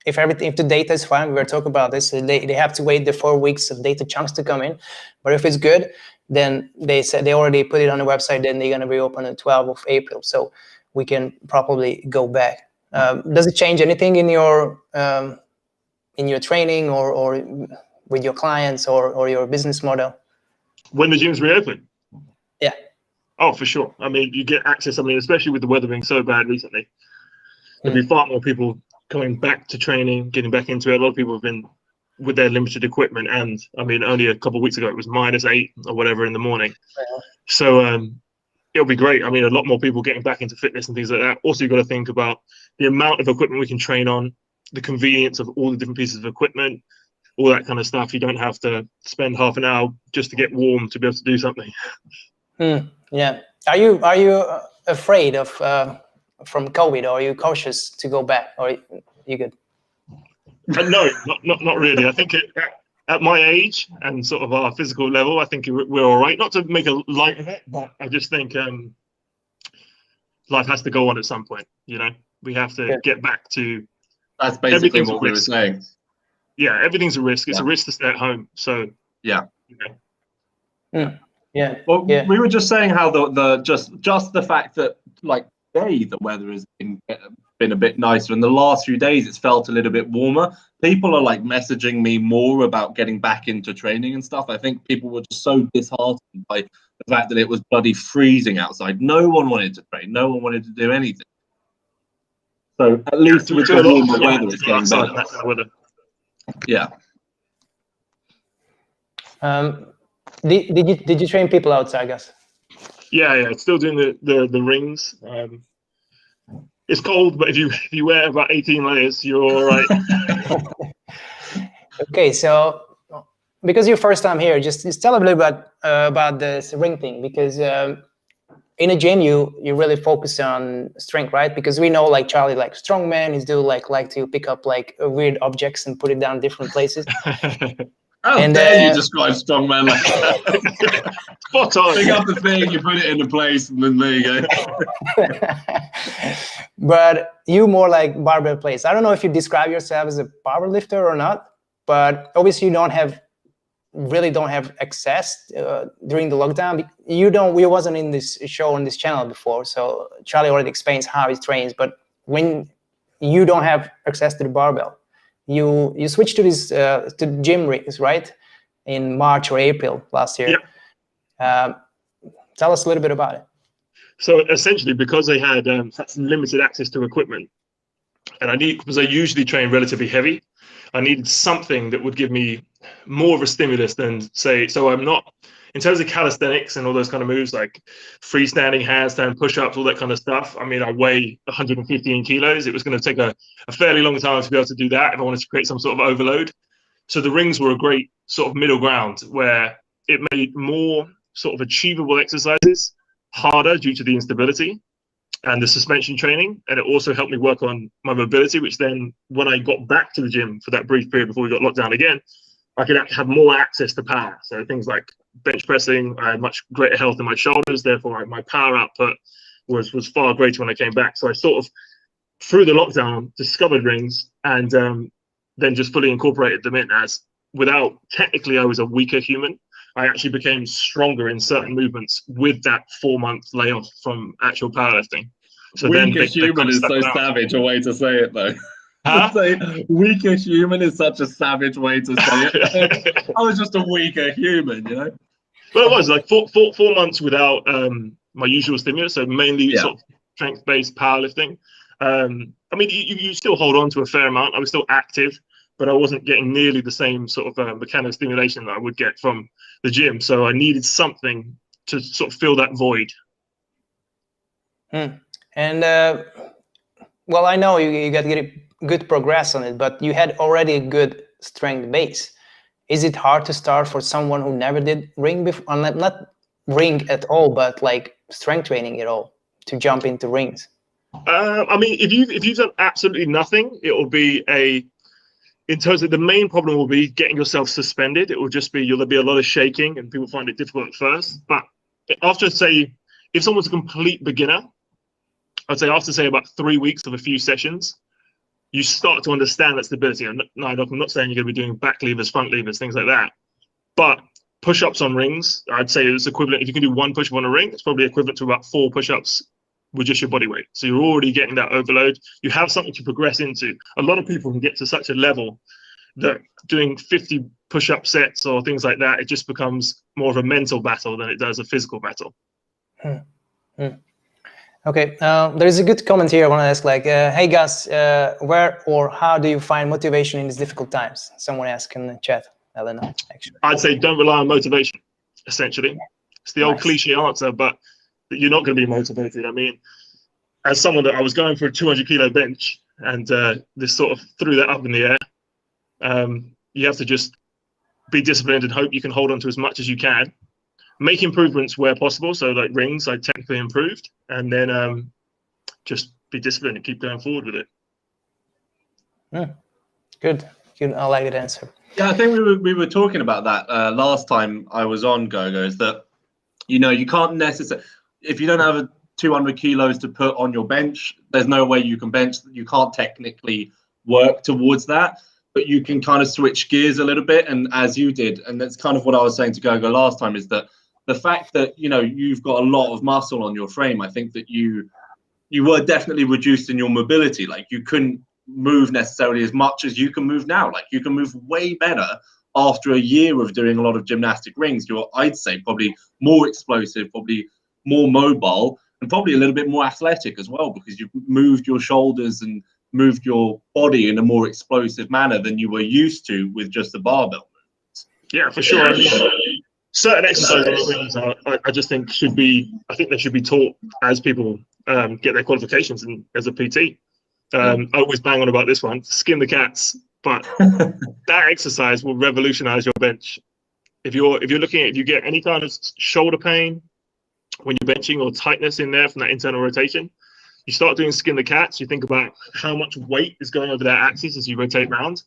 if the data is fine, we were talking about this. They have to wait the 4 weeks of data chunks to come in. But if it's good, then they said they already put it on the website. Then they're gonna reopen on the 12th of April, so we can probably go back. Does it change anything in your training or with your clients or your business model? When the gyms reopen? Yeah. Oh, for sure. I mean, you get access. I mean, especially with the weather being so bad recently, there'll be far more people coming back to training, getting back into it. A lot of people have been with their limited equipment, and I mean, only a couple of weeks ago it was -8 or whatever in the morning. Yeah. So it'll be great. I mean, a lot more people getting back into fitness and things like that. Also, you've got to think about the amount of equipment we can train on, the convenience of all the different pieces of equipment, all that kind of stuff. You don't have to spend half an hour just to get warm to be able to do something. Yeah. Are you afraid of from COVID, or are you cautious to go back, or you good? No, not really. I think at my age and sort of our physical level, I think we're all right. Not to make a light of it, but I just think life has to go on at some point. You know, we have to get back to. That's basically what we were saying. Yeah, everything's a risk. It's a risk to stay at home. So yeah. Yeah. Well, we were just saying how just the fact that like today the weather has been a bit nicer. In the last few days, it's felt a little bit warmer. People are like messaging me more about getting back into training and stuff. I think people were just so disheartened by the fact that it was bloody freezing outside. No one wanted to train. No one wanted to do anything. So at least with the warmer weather, it's getting better. Yeah. Did you train people outside, Gus? Yeah. Still doing the rings. It's cold, but if you wear about 18 layers, you're all right. Okay, so because your first time here, just tell a little bit about this ring thing, because in a gym you really focus on strength, right? Because we know like Charlie, like strongman, he's do like to pick up like weird objects and put it down different places. How dare you describe strongman like that? Spot on. Pick up the thing, you put it into place, and then there you go. But you more like barbell plates. I don't know if you describe yourself as a power lifter or not, but obviously you really don't have access during the lockdown. We wasn't in this show on this channel before, so Charlie already explains how he trains. But when you don't have access to the barbell, you switched to this to gym rings, right? In March or April last year. Yep. Tell us a little bit about it. So essentially, because I had such limited access to equipment, and because I usually train relatively heavy, I needed something that would give me more of a stimulus than say. So I'm not, in terms of calisthenics and all those kind of moves like freestanding, handstand, push-ups, all that kind of stuff. I mean, I weigh 115 kilos. It was going to take a fairly long time to be able to do that if I wanted to create some sort of overload. So the rings were a great sort of middle ground where it made more sort of achievable exercises harder due to the instability and the suspension training. And it also helped me work on my mobility, which then when I got back to the gym for that brief period before we got locked down again, I could have more access to power. So things like bench pressing, I had much greater health in my shoulders. Therefore, my power output was far greater when I came back. So I sort of, through the lockdown, discovered rings and then just fully incorporated them in as, without technically I was a weaker human, I actually became stronger in certain movements with that 4-month layoff from actual powerlifting. So weaker human is so savage a way to say it, though. Huh? To say weaker human is such a savage way to say it. I was just a weaker human, you know. But it was like 4 months without my usual stimulus, so mainly sort of strength-based powerlifting. I mean, you still hold on to a fair amount. I was still active, but I wasn't getting nearly the same sort of mechanical stimulation that I would get from the gym. So I needed something to sort of fill that void. And well, I know you got good progress on it, but you had already a good strength base. Is it hard to start for someone who never did ring before? Not ring at all, but like strength training at all, to jump into rings? I mean, if you've done absolutely nothing, it will be in terms of the main problem will be getting yourself suspended. It will just be, there'll be a lot of shaking and people find it difficult at first. But after, say, if someone's a complete beginner, I'd say after, say, about 3 weeks of a few sessions, you start to understand that stability. I'm not saying you're going to be doing back levers, front levers, things like that. But push-ups on rings, I'd say it's equivalent. If you can do 1 push-up on a ring, it's probably equivalent to about 4 push-ups with just your body weight. So you're already getting that overload. You have something to progress into. A lot of people can get to such a level that doing 50 push-up sets or things like that, it just becomes more of a mental battle than it does a physical battle. Okay, there's a good comment here I want to ask, like, hey Gus, where or how do you find motivation in these difficult times? Someone asked in the chat. I don't know, actually. I'd say don't rely on motivation, essentially. It's the old cliche answer, but you're not going to be motivated. I mean, as someone that I was going for a 200 kilo bench and this sort of threw that up in the air, you have to just be disciplined and hope you can hold on to as much as you can. Make improvements where possible. So like rings, I technically improved, and then just be disciplined and keep going forward with it. Good. I like that answer. Yeah, I think we were talking about that last time I was on GoGo. Is that you can't necessarily, if you don't have 200 kilos to put on your bench, there's no way you can bench. You can't technically work towards that, but you can kind of switch gears a little bit. And as you did, and that's kind of what I was saying to GoGo last time, is that the fact that you've got a lot of muscle on your frame, I think that you were definitely reduced in your mobility. Like you couldn't move necessarily as much as you can move now. Like you can move way better after a year of doing a lot of gymnastic rings. You're, I'd say, probably more explosive, probably more mobile, and probably a little bit more athletic as well, because you've moved your shoulders and moved your body in a more explosive manner than you were used to with just the barbell movements. Yeah, for sure. I mean, certain exercises on the rings I just think I think they should be taught as people get their qualifications and as a PT. I always bang on about this one, skin the cats, but that exercise will revolutionize your bench. If you get any kind of shoulder pain when you're benching or tightness in there from that internal rotation, you start doing skin the cats, you think about how much weight is going over that axis as you rotate around.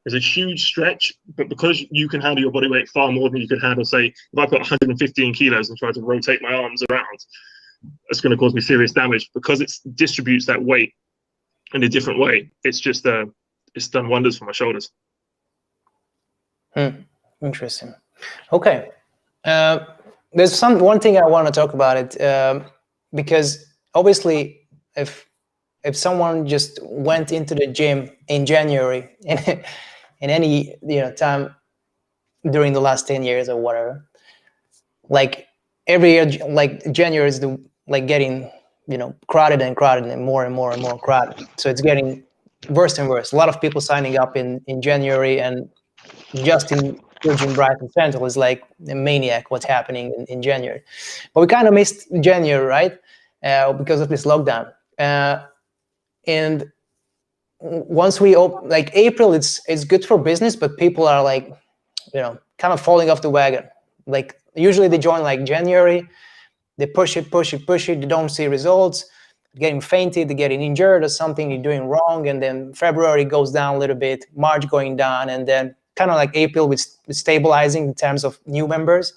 There's a huge stretch, but because you can handle your body weight far more than you could handle, say, if I put 115 kilos and try to rotate my arms around, it's going to cause me serious damage. Because it distributes that weight in a different way, it's just it's done wonders for my shoulders. Interesting. Okay. There's one thing I want to talk about it, because obviously if someone just went into the gym in January in any time during the last 10 years or whatever, like every year, like January is getting crowded and more and more and more crowded. So it's getting worse and worse. A lot of people signing up in January, and just in PureGym Brighton Central is like a maniac what's happening in January. But we kind of missed January, right? Because of this lockdown. And once we open, like April, it's good for business, but people are like, kind of falling off the wagon. Like usually they join like January, they push it, they don't see results, getting fainted, they're getting injured or something, you're doing wrong, and then February goes down a little bit, March going down, and then kind of like April with stabilizing in terms of new members,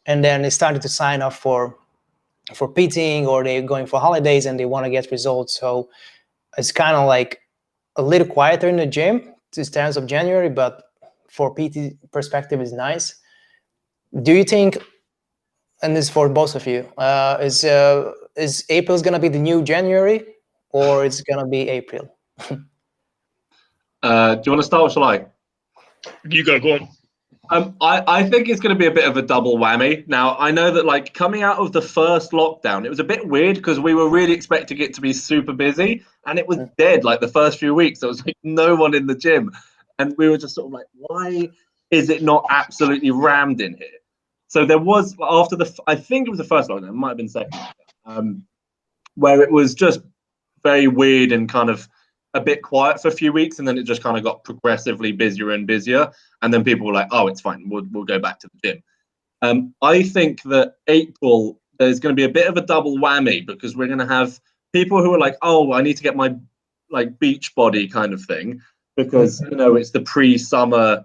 and then they started to sign up for PTing, or they're going for holidays and they want to get results. So it's kind of like a little quieter in the gym in terms of January, but for PT perspective is nice. Do you think, and this is for both of you, is April's gonna be the new January, or it's gonna be April? Do you want to start, or shall I? You go on. I think it's going to be a bit of a double whammy. Now, I know that like coming out of the first lockdown, it was a bit weird because we were really expecting it to be super busy, and it was dead like the first few weeks. There was like no one in the gym, and we were just sort of like, why is it not absolutely rammed in here? So there was, after I think it was the first lockdown, it might have been second, where it was just very weird and kind of a bit quiet for a few weeks, and then it just kind of got progressively busier and busier, and then people were like, oh, it's fine, we'll go back to the gym. I think that April, there's going to be a bit of a double whammy, because we're going to have people who are like, oh, I need to get my like beach body kind of thing, because it's the pre-summer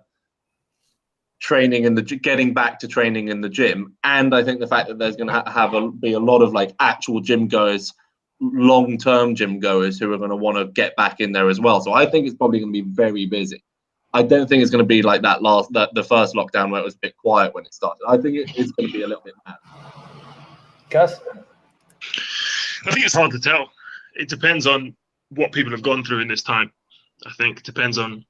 training and getting back to training in the gym. And I think the fact that there's going to be a lot of like actual gym goers, long-term gym goers, who are going to want to get back in there as well. So I think it's probably going to be very busy. I don't think it's going to be like the first lockdown where it was a bit quiet when it started. I think it's going to be a little bit mad. Gus? I think it's hard to tell. It depends on what people have gone through in this time. I think it depends on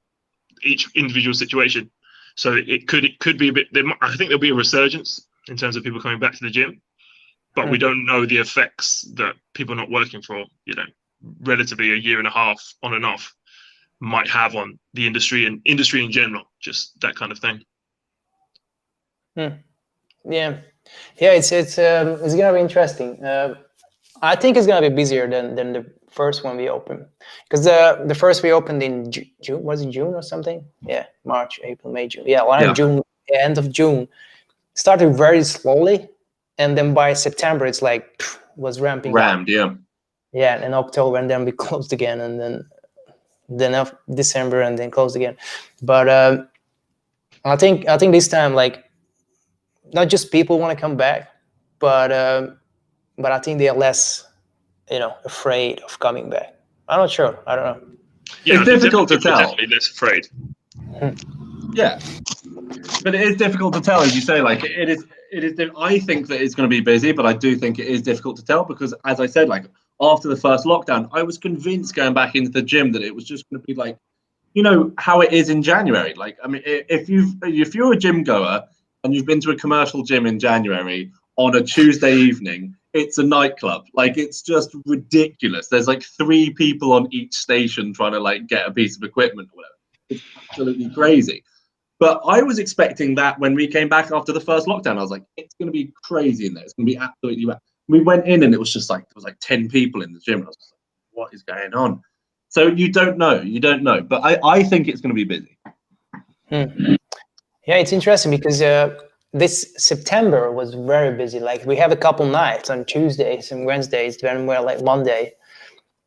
each individual situation. So it could be a bit. I think there'll be a resurgence in terms of people coming back to the gym, but we don't know the effects that people not working for, relatively a year and a half on and off might have on the industry and industry in general, just that kind of thing. Yeah, it's gonna be interesting. I think it's gonna be busier than the first one we opened, because the first we opened in June, was it June or something? Yeah, March, April, May, June. Yeah, June, end of June, started very slowly, and then by September it's like was ramping up. Yeah, and October, and then we closed again, and then of December, and then closed again. But I think this time, like, not just people want to come back, but I think they are less, afraid of coming back. I'm not sure. I don't know. Yeah, It's difficult to tell. Definitely less afraid. Yeah, but it is difficult to tell, as you say. Like it is. I think that it's going to be busy, but I do think it is difficult to tell because, as I said, like after the first lockdown, I was convinced going back into the gym that it was just going to be like, how it is in January. Like, I mean, if you're a gym goer and you've been to a commercial gym in January on a Tuesday evening, it's a nightclub. Like, it's just ridiculous. There's like 3 people on each station trying to like get a piece of equipment or whatever. It's absolutely crazy. But I was expecting that when we came back after the first lockdown. I was like, it's going to be crazy in there. It's going to be absolutely wet. We went in and it was just like, there was like 10 people in the gym. I was just like, what is going on? So you don't know. But I think it's going to be busy. Yeah, it's interesting because this September was very busy. Like, we have a couple nights on Tuesdays and Wednesdays, then we're like Monday,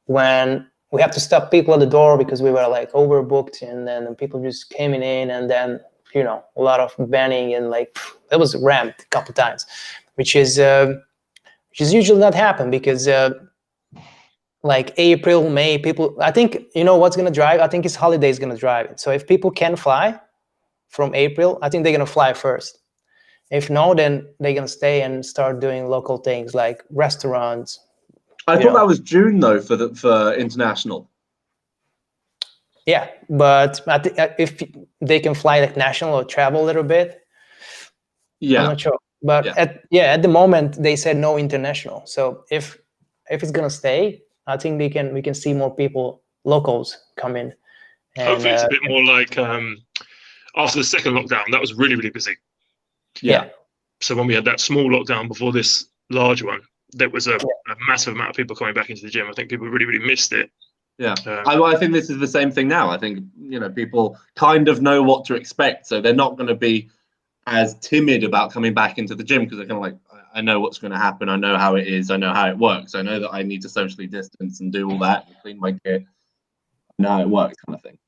when we have to stop people at the door because we were like overbooked, and then people just came in, and then a lot of banning, and like it was ramped a couple times, which is usually not happen because like April, May, people. I think what's gonna drive. I think it's holidays gonna drive it. So if people can fly from April, I think they're gonna fly first. If no, then they're gonna stay and start doing local things like restaurants. I thought that was June though for international. Yeah, but I think if they can fly like national or travel a little bit, I'm not sure. But at the moment they said no international. So if it's gonna stay, I think we can see more people, locals, come in. And, hopefully it's a bit more like after the second lockdown. That was really, really busy. Yeah. So when we had that small lockdown before this large one, there was a massive amount of people coming back into the gym. I think people really, really missed it. Yeah, I think this is the same thing now. I think people kind of know what to expect, so they're not going to be as timid about coming back into the gym because they're kind of like, I know what's going to happen. I know how it is. I know how it works. I know that I need to socially distance and do all that, and clean my kit. I know how it works, kind of thing.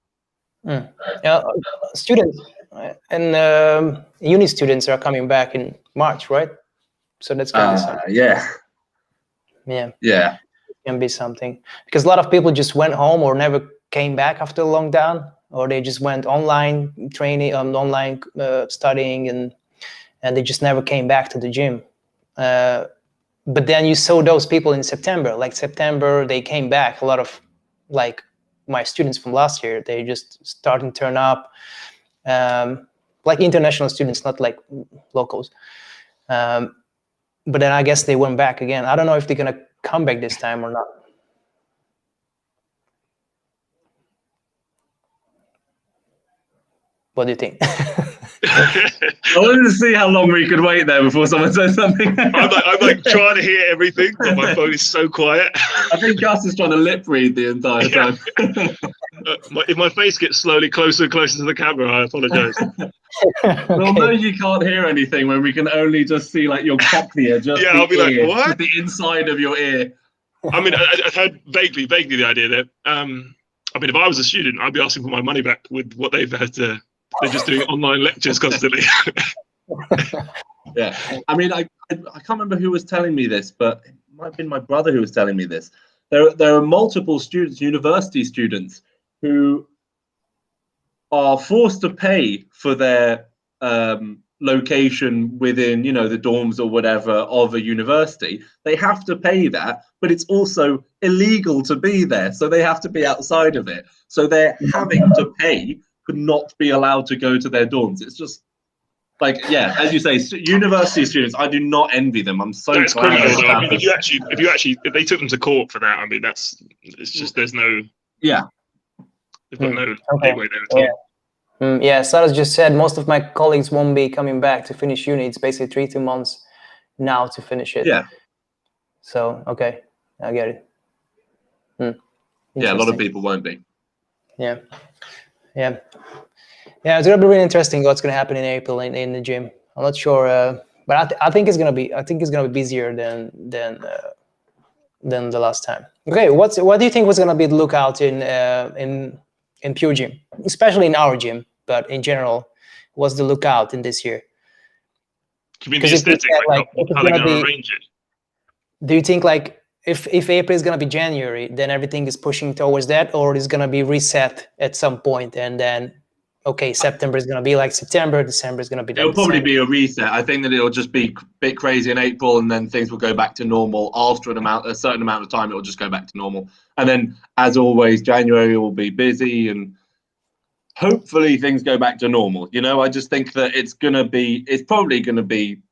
Students and uni students are coming back in March, right? So that's going to be something. Yeah. It can be something because a lot of people just went home or never came back after lockdown, or they just went online training, online studying, and they just never came back to the gym. But then you saw those people in September. Like September, they came back. A lot of like my students from last year, they just starting to turn up. Like international students, not like locals. But then I guess they went back again. I don't know if they're gonna come back this time or not. What do you think? I wanted to see how long we could wait there before someone says something. I'm like trying to hear everything, but my phone is so quiet. I think Gus is trying to lip read the entire time. If my face gets slowly closer and closer to the camera, I apologize. Well, no, you can't hear anything when we can only just see like your cochlea, just I'll be like, what? Just the inside of your ear. I mean, I had vaguely the idea that, I mean, if I was a student, I'd be asking for my money back with what they've had to. They're just doing online lectures constantly. Yeah, I mean, I can't remember who was telling me this, but it might have been my brother who was telling me this. There are multiple students, university students, who are forced to pay for their location within, the dorms or whatever of a university. They have to pay that, but it's also illegal to be there, so they have to be outside of it. So they're having to pay for not be allowed to go to their dorms. It's just like, as you say, university students, I do not envy them. I'm so That's glad. criminal, I mean, if they took them to court for that, I mean, it's just there's no. Yeah. They've got no leeway there at all. Sarah just said most of my colleagues won't be coming back to finish uni. It's basically 3 months now to finish it. Yeah. So, okay, I get it. Yeah, a lot of people won't be. Yeah, it's gonna be really interesting what's gonna happen in April in the gym. I'm not sure, but I think it's gonna be busier than the last time. Okay, what do you think was gonna be the lookout in PureGym, especially in our gym, but in general, what's the lookout in this year? Do you mean the 'Cause if you aesthetic, said, like if it's how they're gonna going to be- arrange it? Do you think like if April is gonna be January, then everything is pushing towards that, or is gonna be reset at some point, and then okay, September is gonna be like September, December is gonna be like It'll probably December. be a reset. I think that it'll just be a bit crazy in April, and then things will go back to normal after a certain amount of time. It will just go back to normal, and then, as always, January will be busy, and hopefully things go back to normal. You know, I just think that it's probably gonna be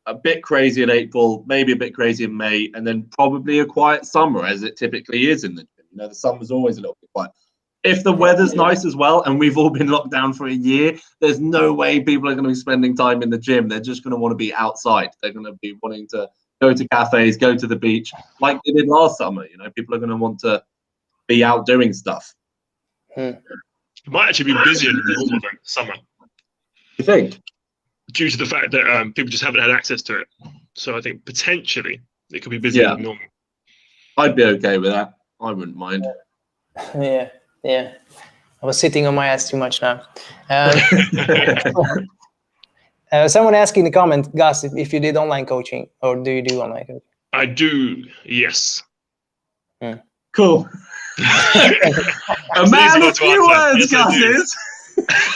a bit crazy in April, maybe a bit crazy in May, and then probably a quiet summer, as it typically is in the gym. You know, the summer's always a little bit quiet. If the weather's nice as well, and we've all been locked down for a year, there's no way people are going to be spending time in the gym. They're just going to want to be outside. They're going to be wanting to go to cafes, go to the beach, like they did last summer. You know, people are going to want to be out doing stuff. It might actually be busier than normal though, summer, You think? due to the fact that people just haven't had access to it. So I think potentially it could be busier than normal. I'd be okay with that. I wouldn't mind. Yeah. I was sitting on my ass too much now. Someone asked in the comment, Gus, if you did online coaching, or do you do online coaching? I do, yes. Cool. A man of few words, Gus is.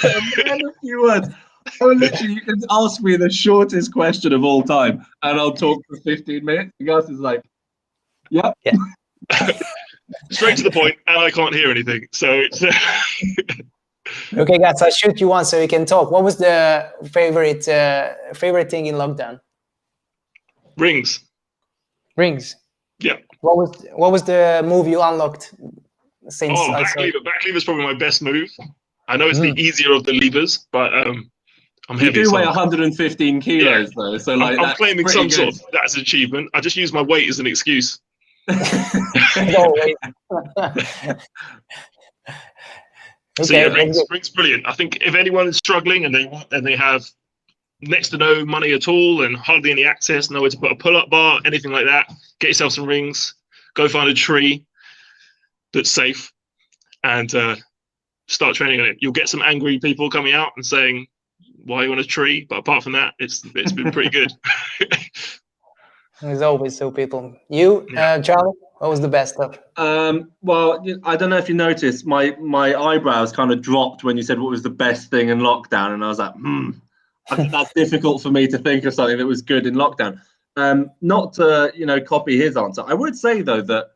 A man of few words. So literally, you can ask me the shortest question of all time, and I'll talk for 15 minutes. Gus is like, yep. Yeah. Straight to the point, and I can't hear anything. So it's Okay, guys, I'll shoot you one so you can talk. What was the favorite thing in lockdown? rings. Rings. Yeah. What was the move you unlocked since I back saw lever. Back lever is probably my best move. I know it's the easier of the levers, but I'm heavy. You do weigh 115 kilos though, so like I'm claiming some good. sort of that's an achievement. I just use my weight as an excuse. So yeah, rings brilliant. I think if anyone is struggling and they have next to no money at all and hardly any access, nowhere to put a pull-up bar, anything like that, get yourself some rings. Go find a tree that's safe and start training on it. You'll get some angry people coming out and saying, "Why are you on a tree?" But apart from that, it's been pretty good. There's always so people. You, Charlie, what was the best stuff? Well, I don't know if you noticed, my eyebrows kind of dropped when you said what was the best thing in lockdown, and I was like, I think that's difficult for me to think of something that was good in lockdown. Not to copy his answer. I would say though that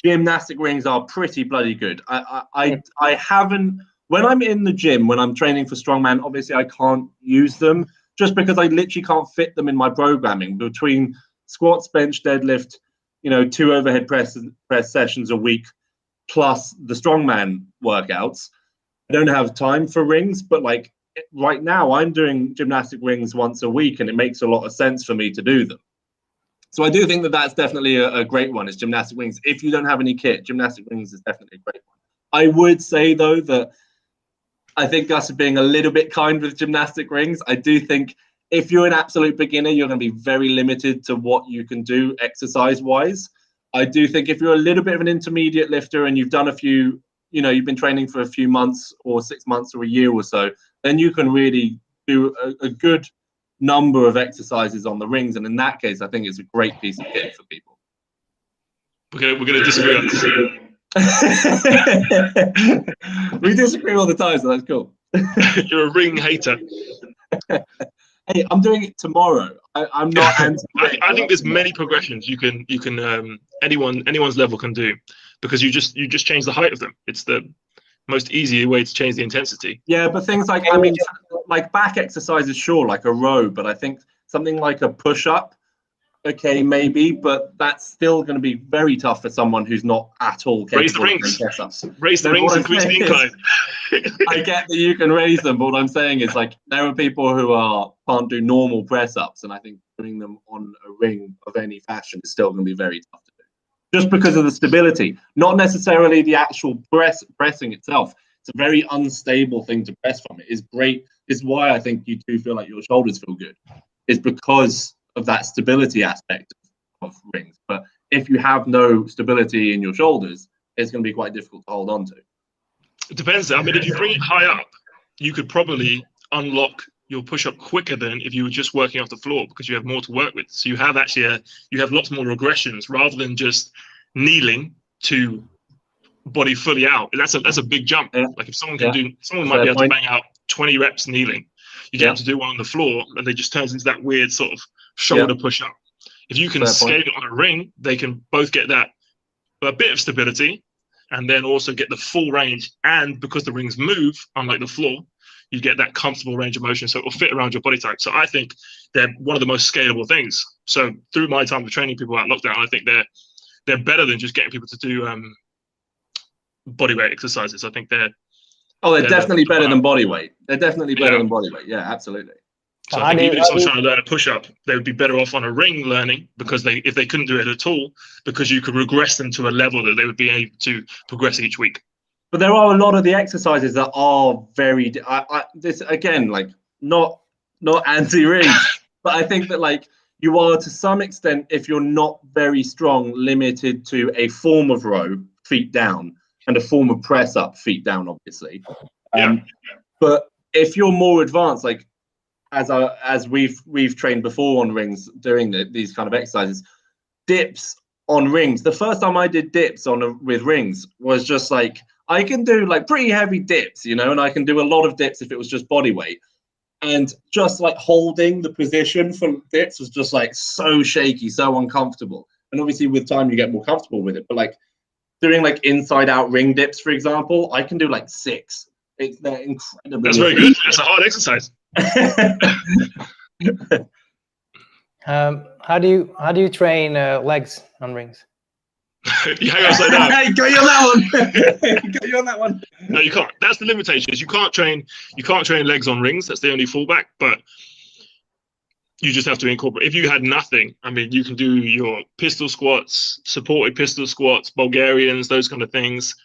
gymnastic rings are pretty bloody good. I haven't, when I'm in the gym, when I'm training for strongman, obviously I can't use them just because I literally can't fit them in my programming between squats, bench, deadlift, 2 overhead press sessions a week, plus the strongman workouts. I don't have time for rings, but like right now I'm doing gymnastic rings once a week, and it makes a lot of sense for me to do them. So I do think that that's definitely a great one, is gymnastic rings. If you don't have any kit, gymnastic rings is definitely a great one. I would say though that I think Gus is being a little bit kind with gymnastic rings. I do think if you're an absolute beginner, you're going to be very limited to what you can do exercise-wise. I do think if you're a little bit of an intermediate lifter and you've done a few, you've been training for a few months or 6 months or a year or so, then you can really do a good number of exercises on the rings. And in that case, I think it's a great piece of kit for people. We're gonna disagree on this. We disagree all the time, so that's cool. You're a ring hater. Hey, I'm doing it tomorrow. I'm not anti. I think there's many progressions you can anyone's level can do, because you just change the height of them. It's the most easy way to change the intensity. Yeah, but things like like back exercises, sure, like a row, but I think something like a push-up, okay, maybe, but that's still going to be very tough for someone who's not at all capable Raise the rings. of doing press-ups. Raise the rings and increase the incline. I get that you can raise them, but what I'm saying is like there are people who can't do normal press-ups, and I think doing them on a ring of any fashion is still going to be very tough to do, just because of the stability, not necessarily the actual pressing itself. It's a very unstable thing to press from. It is great. It's why I think you do feel like your shoulders feel good. It's because of that stability aspect of rings. But if you have no stability in your shoulders, it's going to be quite difficult to hold on to. It depends. I mean, if you bring it high up, you could probably unlock your push-up quicker than if you were just working off the floor, because you have more to work with. So you have actually you have lots more regressions rather than just kneeling to body fully out. That's a big jump. Yeah. Like if someone can someone Fair might be able point. to bang out 20 reps kneeling. You get them to do one on the floor, and they just turns into that weird sort of shoulder push-up. If you can Fair scale point. it on a ring, they can both get that a bit of stability, and then also get the full range. And because the rings move, unlike the floor, you get that comfortable range of motion, so it will fit around your body type. So I think they're one of the most scalable things. So through my time of training people out lockdown, I think they're better than just getting people to do body weight exercises. I think they're definitely better than body weight. They're definitely better than body weight. Yeah, absolutely. So I think even if someone's trying to learn a push-up, they would be better off on a ring learning, because if they couldn't do it at all, because you could regress them to a level that they would be able to progress each week. But there are a lot of the exercises that are very. This again, like not anti-rings, but I think that like you are to some extent, if you're not very strong, limited to a form of row, feet down, and a form of press up, feet down, obviously. But if you're more advanced, like as we've trained before on rings doing these kind of exercises, dips on rings. The first time I did dips with rings was just like, I can do like pretty heavy dips, you know, and I can do a lot of dips if it was just body weight. And just like holding the position for dips was just like so shaky, so uncomfortable. And obviously with time you get more comfortable with it. But like doing like inside out ring dips, for example, I can do like 6. They're incredibly. That's very good. That's a hard exercise. How do you train legs on rings? You hang upside down. Hey, got you on that one. Got you on that one. No, you can't. That's the limitation. Is you can't train legs on rings. That's the only fallback. But you just have to incorporate. If you had nothing, I mean, you can do your pistol squats, supported pistol squats, Bulgarians, those kind of things.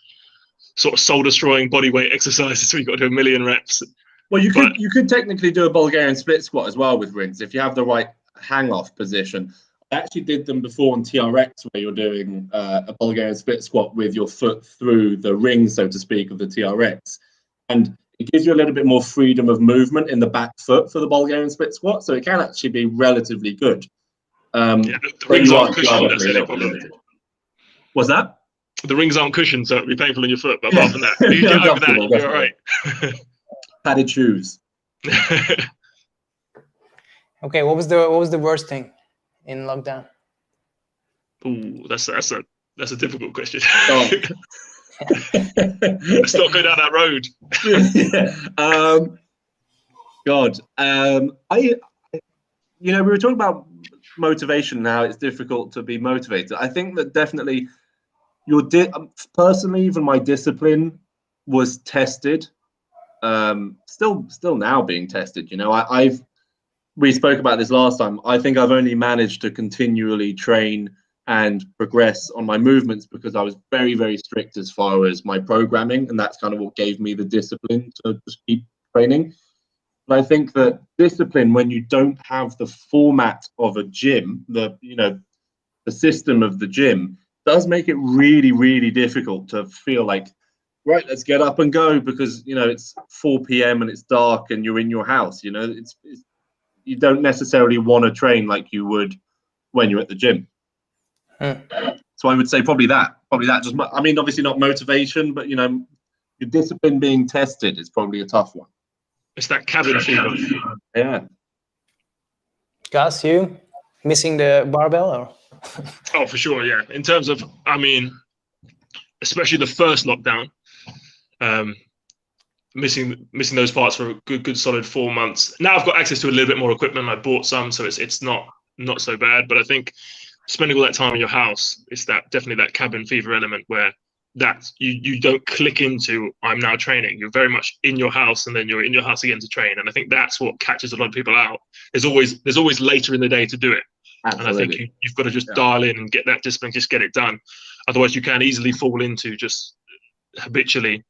Sort of soul destroying body weight exercises. So you got to do 1 million reps. Well, you could technically do a Bulgarian split squat as well with rings if you have the right hang off position. I actually did them before on TRX, where you're doing a Bulgarian split squat with your foot through the ring, so to speak, of the TRX. And it gives you a little bit more freedom of movement in the back foot for the Bulgarian split squat. So it can actually be relatively good. The rings aren't cushioned. That's the only problem. What's that? The rings aren't cushioned, so it'll be painful in your foot. But apart from that, if you get over that, you're all right. Padded shoes. Okay, what was the worst thing in lockdown? Ooh, that's a difficult question. Oh. Let's not go down that road. God, we were talking about motivation. Now it's difficult to be motivated. I think that definitely personally, even my discipline was tested. Still now being tested. You know, we spoke about this last time. I think I've only managed to continually train and progress on my movements because I was very, very strict as far as my programming, and that's kind of what gave me the discipline to just keep training. But I think that discipline, when you don't have the format of a gym, the system of the gym, does make it really, really difficult to feel like, right, let's get up and go, because it's 4 p.m. and it's dark and you're in your house. You don't necessarily want to train like you would when you're at the gym. So I would say probably that. Just, I mean, obviously not motivation, but your discipline being tested is probably a tough one. It's that cabin fever. Yeah. Gus, you missing the barbell or? Oh, for sure, yeah. In terms of, I mean, especially the first lockdown, missing those parts for a good solid 4 months. Now I've got access to a little bit more equipment. I bought some, so it's not so bad. But I think spending all that time in your house, it's definitely that cabin fever element where that you don't click into I'm now training. You're very much in your house, and then you're in your house again to train. And I think that's what catches a lot of people out. There's always later in the day to do it. Absolutely. And I think you've got to just dial in and get that discipline, just get it done. Otherwise, you can easily fall into just habitually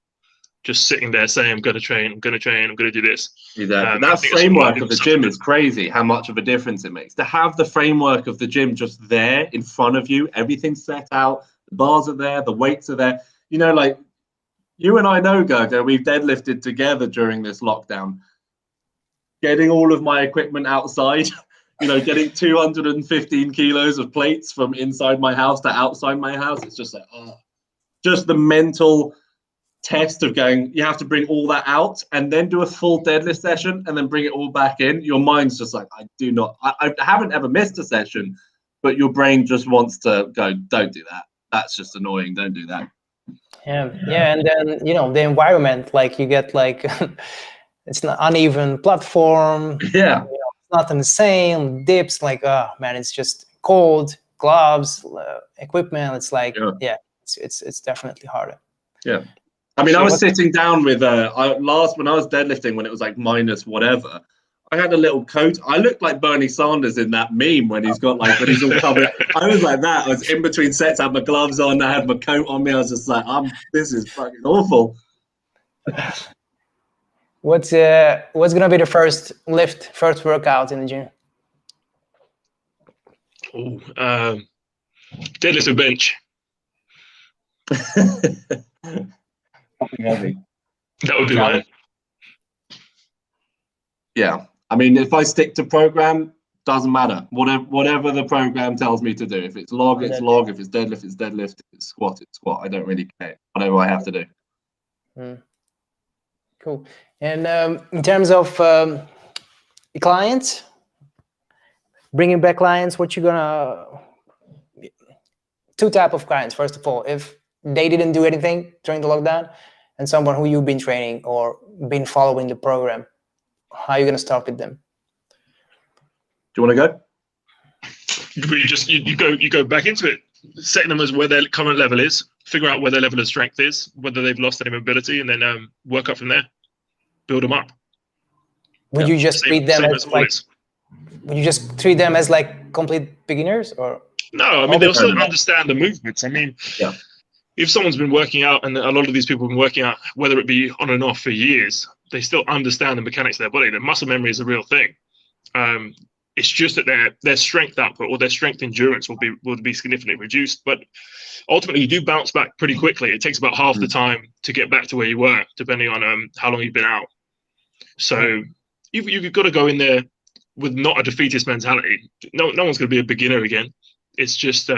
just sitting there saying, I'm going to train, I'm going to do this. Exactly. That framework of the gym is crazy, how much of a difference it makes. To have the framework of the gym just there in front of you, everything's set out, the bars are there, the weights are there. Like you and I know, Gergo, we've deadlifted together during this lockdown. getting all of my equipment outside, getting 215 kilos of plates from inside my house to outside my house. It's just like, just the mental test of going, you have to bring all that out and then do a full deadlift session and then bring it all back in. Your mind's just like, I haven't ever missed a session, but your brain just wants to go, don't do that. That's just annoying. Don't do that. Yeah. And then, the environment, like you get like, it's an uneven platform. Yeah. It's not the same dips, like, oh man, it's just cold, gloves, equipment. It's like, it's definitely harder. Yeah. I mean, I was sitting down with when I was deadlifting, when it was like minus whatever, I had a little coat. I looked like Bernie Sanders in that meme when he's all covered. I was like that. I was in between sets, I had my gloves on, I had my coat on me. I was just like, this is fucking awful. What's gonna be the first workout in the gym? Deadlift and bench. Something heavy. That would be mine. Yeah, I mean, if I stick to program, doesn't matter. Whatever the program tells me to do. If it's log, it's log. If it's deadlift, it's deadlift. If it's squat, it's squat. I don't really care. Whatever I have to do. Cool. And in terms of clients, bringing back clients, what you gonna? Two type of clients. First of all, if they didn't do anything during the lockdown, and someone who you've been training or been following the program, how are you gonna start with them? Do you want to go? You go back into it, setting them as where their current level is, figure out where their level of strength is, whether they've lost any mobility, and then work up from there. Build them up. Would you just treat them as like? Would you just treat them as like complete beginners, or? No, I mean they'll still understand the movements. I mean, if someone's been working out, and a lot of these people have been working out, whether it be on and off for years, they still understand the mechanics of their body. Their muscle memory is a real thing. It's just that their strength output or their strength endurance will be significantly reduced. But ultimately, you do bounce back pretty quickly. It takes about half the time to get back to where you were, depending on how long you've been out. So you've got to go in there with not a defeatist mentality. No one's going to be a beginner again. It's just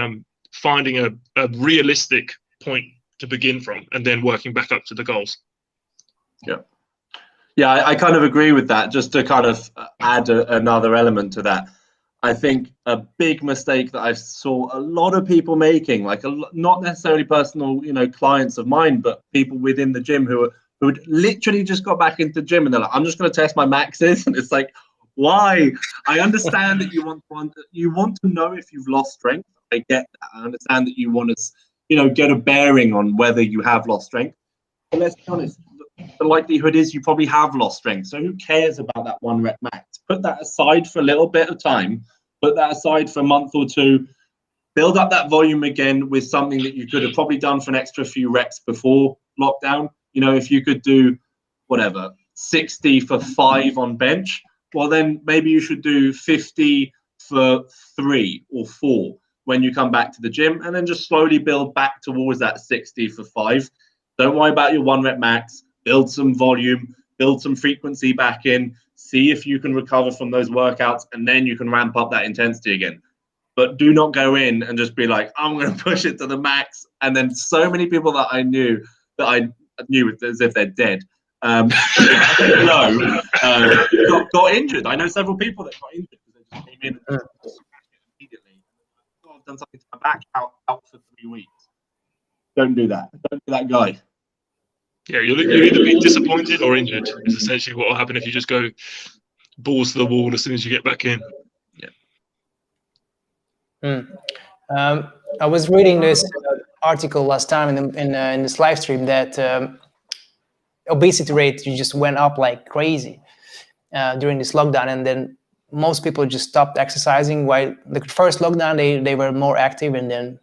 finding a realistic point to begin from and then working back up to the goals. Yeah, I kind of agree with that. Just to kind of add another element to that, I think a big mistake that I saw a lot of people making, like not necessarily personal, clients of mine, but people within the gym who had literally just got back into the gym and they're like, I'm just going to test my maxes. And it's like, why? I understand that you want to know if you've lost strength. I get that. I understand that you want to, get a bearing on whether you have lost strength. But let's be honest, the likelihood is you probably have lost strength. So who cares about that 1 rep max? Put that aside for a little bit of time. Put that aside for a month or two. Build up that volume again with something that you could have probably done for an extra few reps before lockdown. If you could do 60 for 5 on bench, well then maybe you should do 50 for 3 or 4 when you come back to the gym, and then just slowly build back towards that 60 for 5. Don't worry about your 1 rep max. Build some volume, build some frequency back in, see if you can recover from those workouts, and then you can ramp up that intensity again. But do not go in and just be like, I'm going to push it to the max. And then so many people that I knew as if they're dead, got injured. I know several people that got injured because they just came in and just immediately. Oh, I've done something to my back, out for 3 weeks. Don't do that. Don't be that guy. Yeah, you'll either be disappointed or injured. Is essentially what will happen if you just go balls to the wall as soon as you get back in. I was reading this article last time in this live stream that obesity rate just went up like crazy during this lockdown, and then most people just stopped exercising. While the first lockdown they were more active, and then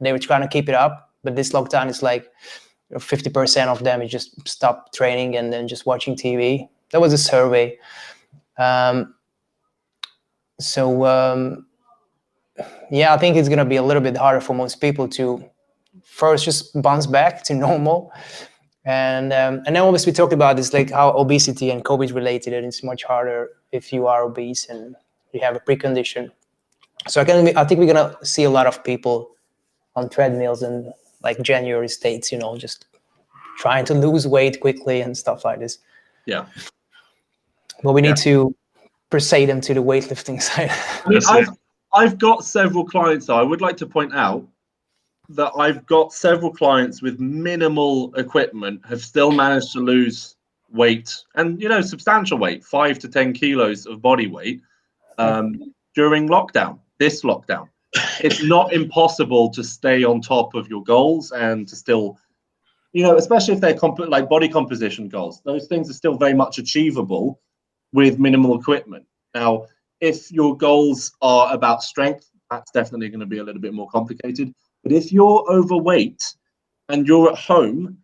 they were trying to keep it up. But this lockdown is like 50% of them just stopped training and then just watching TV. That was a survey. Yeah, I think it's going to be a little bit harder for most people to first just bounce back to normal. And then obviously we talked about this, like how obesity and COVID related, and it's much harder if you are obese and you have a precondition. So I think we're gonna see a lot of people on treadmills in like January States, you know, just trying to lose weight quickly and stuff like this. Yeah. But we need to persuade them to the weightlifting side. I mean, I've got several clients, though. I would like to point out that I've got several clients with minimal equipment have still managed to lose weight, and you know, substantial weight, 5 to 10 kilos of body weight during lockdown. This lockdown, it's not impossible to stay on top of your goals and to still, you know, especially if they're like body composition goals. Those things are still very much achievable with minimal equipment. Now, if your goals are about strength, that's definitely going to be a little bit more complicated. But if you're overweight and you're at home,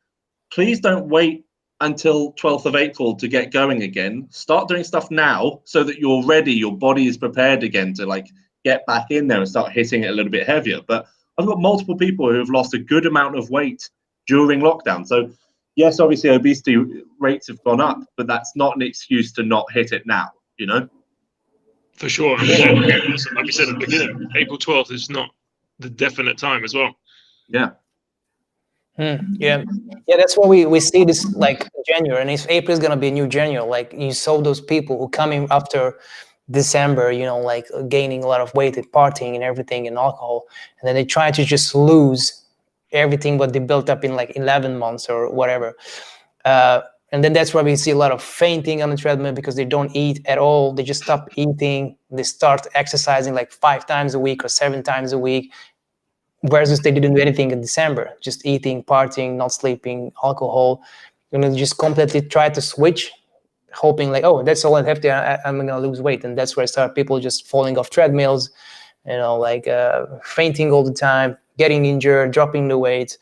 please don't wait until 12th of April to get going again. Start doing stuff now so that you're ready, your body is prepared again to like get back in there and start hitting it a little bit heavier. But I've got multiple people who have lost a good amount of weight during lockdown. So yes, obviously obesity rates have gone up, but that's not an excuse to not hit it now, you know? For sure. I mean, like you said at the beginning, April 12th is not the definite time as well. Yeah. Yeah, that's what we see this like January, and if April is gonna be a new January, like you saw those people who come in after December, you know, like gaining a lot of weight at partying and everything and alcohol, and then they try to just lose everything what they built up in like 11 months or whatever. And then that's why we see a lot of fainting on the treadmill because they don't eat at all. They just stop eating. They start exercising like 5 times a week or 7 times a week, versus they didn't do anything in December, just eating, partying, not sleeping, alcohol. You know, just completely try to switch, hoping like, oh, that's all I have to, I'm gonna lose weight. And that's where I start people just falling off treadmills, you know, like fainting all the time, getting injured, dropping the weight,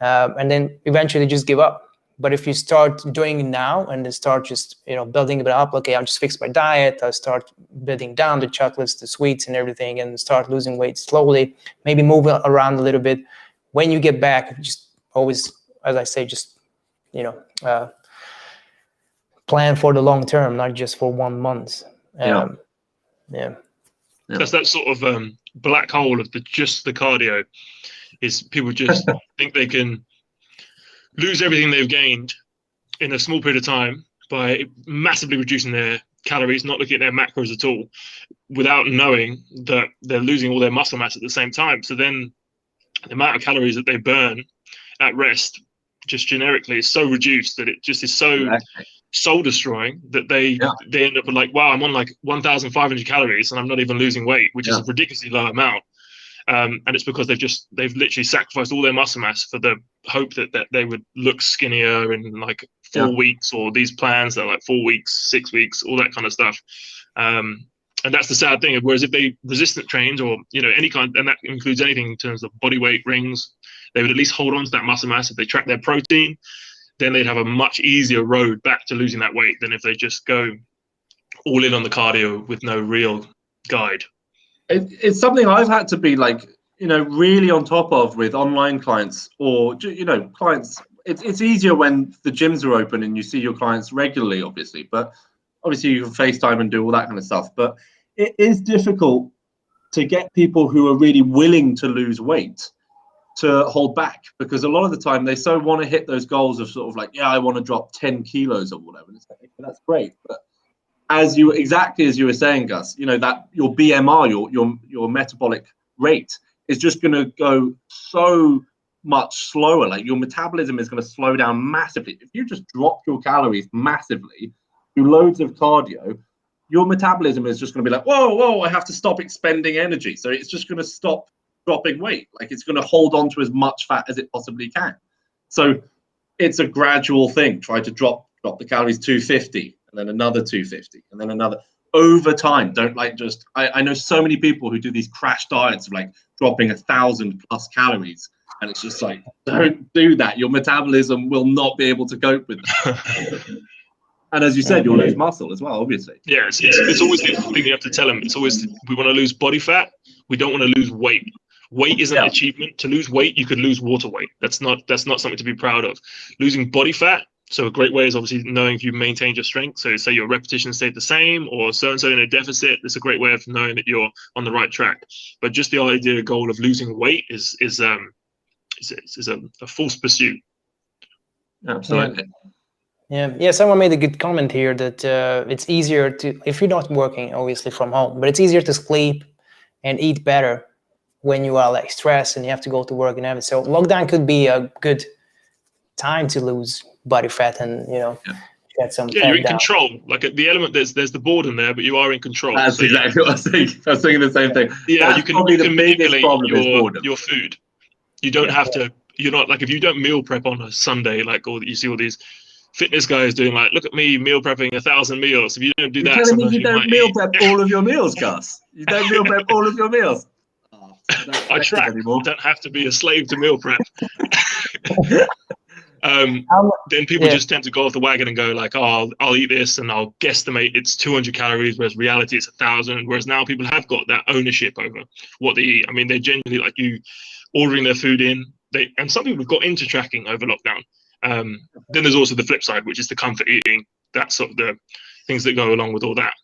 and then eventually just give up. But if you start doing it now and then start just, you know, building it up, okay, I'll just fix my diet, I'll start building down the chocolates, the sweets and everything, and start losing weight slowly, maybe move around a little bit. When you get back, just always, as I say, just, you know, plan for the long term, not just for 1 month. Yeah. That's that sort of black hole of just the cardio, is people just think they can lose everything they've gained in a small period of time by massively reducing their calories, not looking at their macros at all, without knowing that they're losing all their muscle mass at the same time. So then the amount of calories that they burn at rest just generically is so reduced that it just is so soul destroying that they end up with like, wow, I'm on like 1,500 calories and I'm not even losing weight, which is a ridiculously low amount. And it's because they've literally sacrificed all their muscle mass for the hope that they would look skinnier in like 4 weeks, or these plans that are like 4 weeks, 6 weeks, all that kind of stuff. And that's the sad thing. Whereas if they resistant trained, or, you know, any kind, and that includes anything in terms of body weight, rings, they would at least hold on to that muscle mass. If they track their protein, then they'd have a much easier road back to losing that weight than if they just go all in on the cardio with no real guide. It's something I've had to be like, you know, really on top of with online clients, or, you know, clients. It's easier when the gyms are open and you see your clients regularly, obviously, but obviously you can FaceTime and do all that kind of stuff. But it is difficult to get people who are really willing to lose weight to hold back, because a lot of the time they so want to hit those goals of sort of like, yeah, I want to drop 10 kilos or whatever. And it's like, that's great, but exactly as you were saying, Gus, you know, that your BMR, your metabolic rate is just going to go so much slower. Like your metabolism is going to slow down massively. If you just drop your calories massively, do loads of cardio, your metabolism is just going to be like, whoa, I have to stop expending energy. So it's just going to stop dropping weight. Like it's going to hold on to as much fat as it possibly can. So it's a gradual thing. Try to drop the calories 250. And then another 250, and then another over time. Don't like just, I know so many people who do these crash diets of like dropping 1,000+ calories. And it's just like, don't do that. Your metabolism will not be able to cope with that. And as you said, you'll lose muscle as well, obviously. Yeah, it's always the thing you have to tell them. It's always, we want to lose body fat. We don't want to lose weight. Weight isn't an achievement. To lose weight, you could lose water weight. That's not something to be proud of. Losing body fat. So a great way is obviously knowing if you've maintained your strength. So say your repetition stayed the same, or so-and-so in a deficit. It's a great way of knowing that you're on the right track. But just the idea goal of losing weight is a false pursuit. Absolutely. Yeah. Someone made a good comment here that it's easier to, if you're not working, obviously from home, but it's easier to sleep and eat better when you are like stressed and you have to go to work and everything. So lockdown could be a good time to lose body fat and get some fat you're in down. control. Like at the element, there's the boredom there, but you are in control. That's exactly what I was thinking. I was thinking the same thing. Yeah, you can manipulate problem your food. You don't have to. You're not like, if you don't meal prep on a Sunday, like you see all these fitness guys doing, like, look at me meal prepping 1,000 meals. If you don't do that, telling me you don't meal prep all of your meals, Gus? You don't meal prep all of your meals? Oh, I track. You don't have to be a slave to meal prep. Then people just tend to go off the wagon and go like, oh, I'll eat this and I'll guesstimate it's 200 calories, whereas reality it's 1,000. Whereas now people have got that ownership over what they eat. I mean, they're genuinely like you ordering their food in. And some people have got into tracking over lockdown. Then there's also the flip side, which is the comfort eating. That's sort of the things that go along with all that.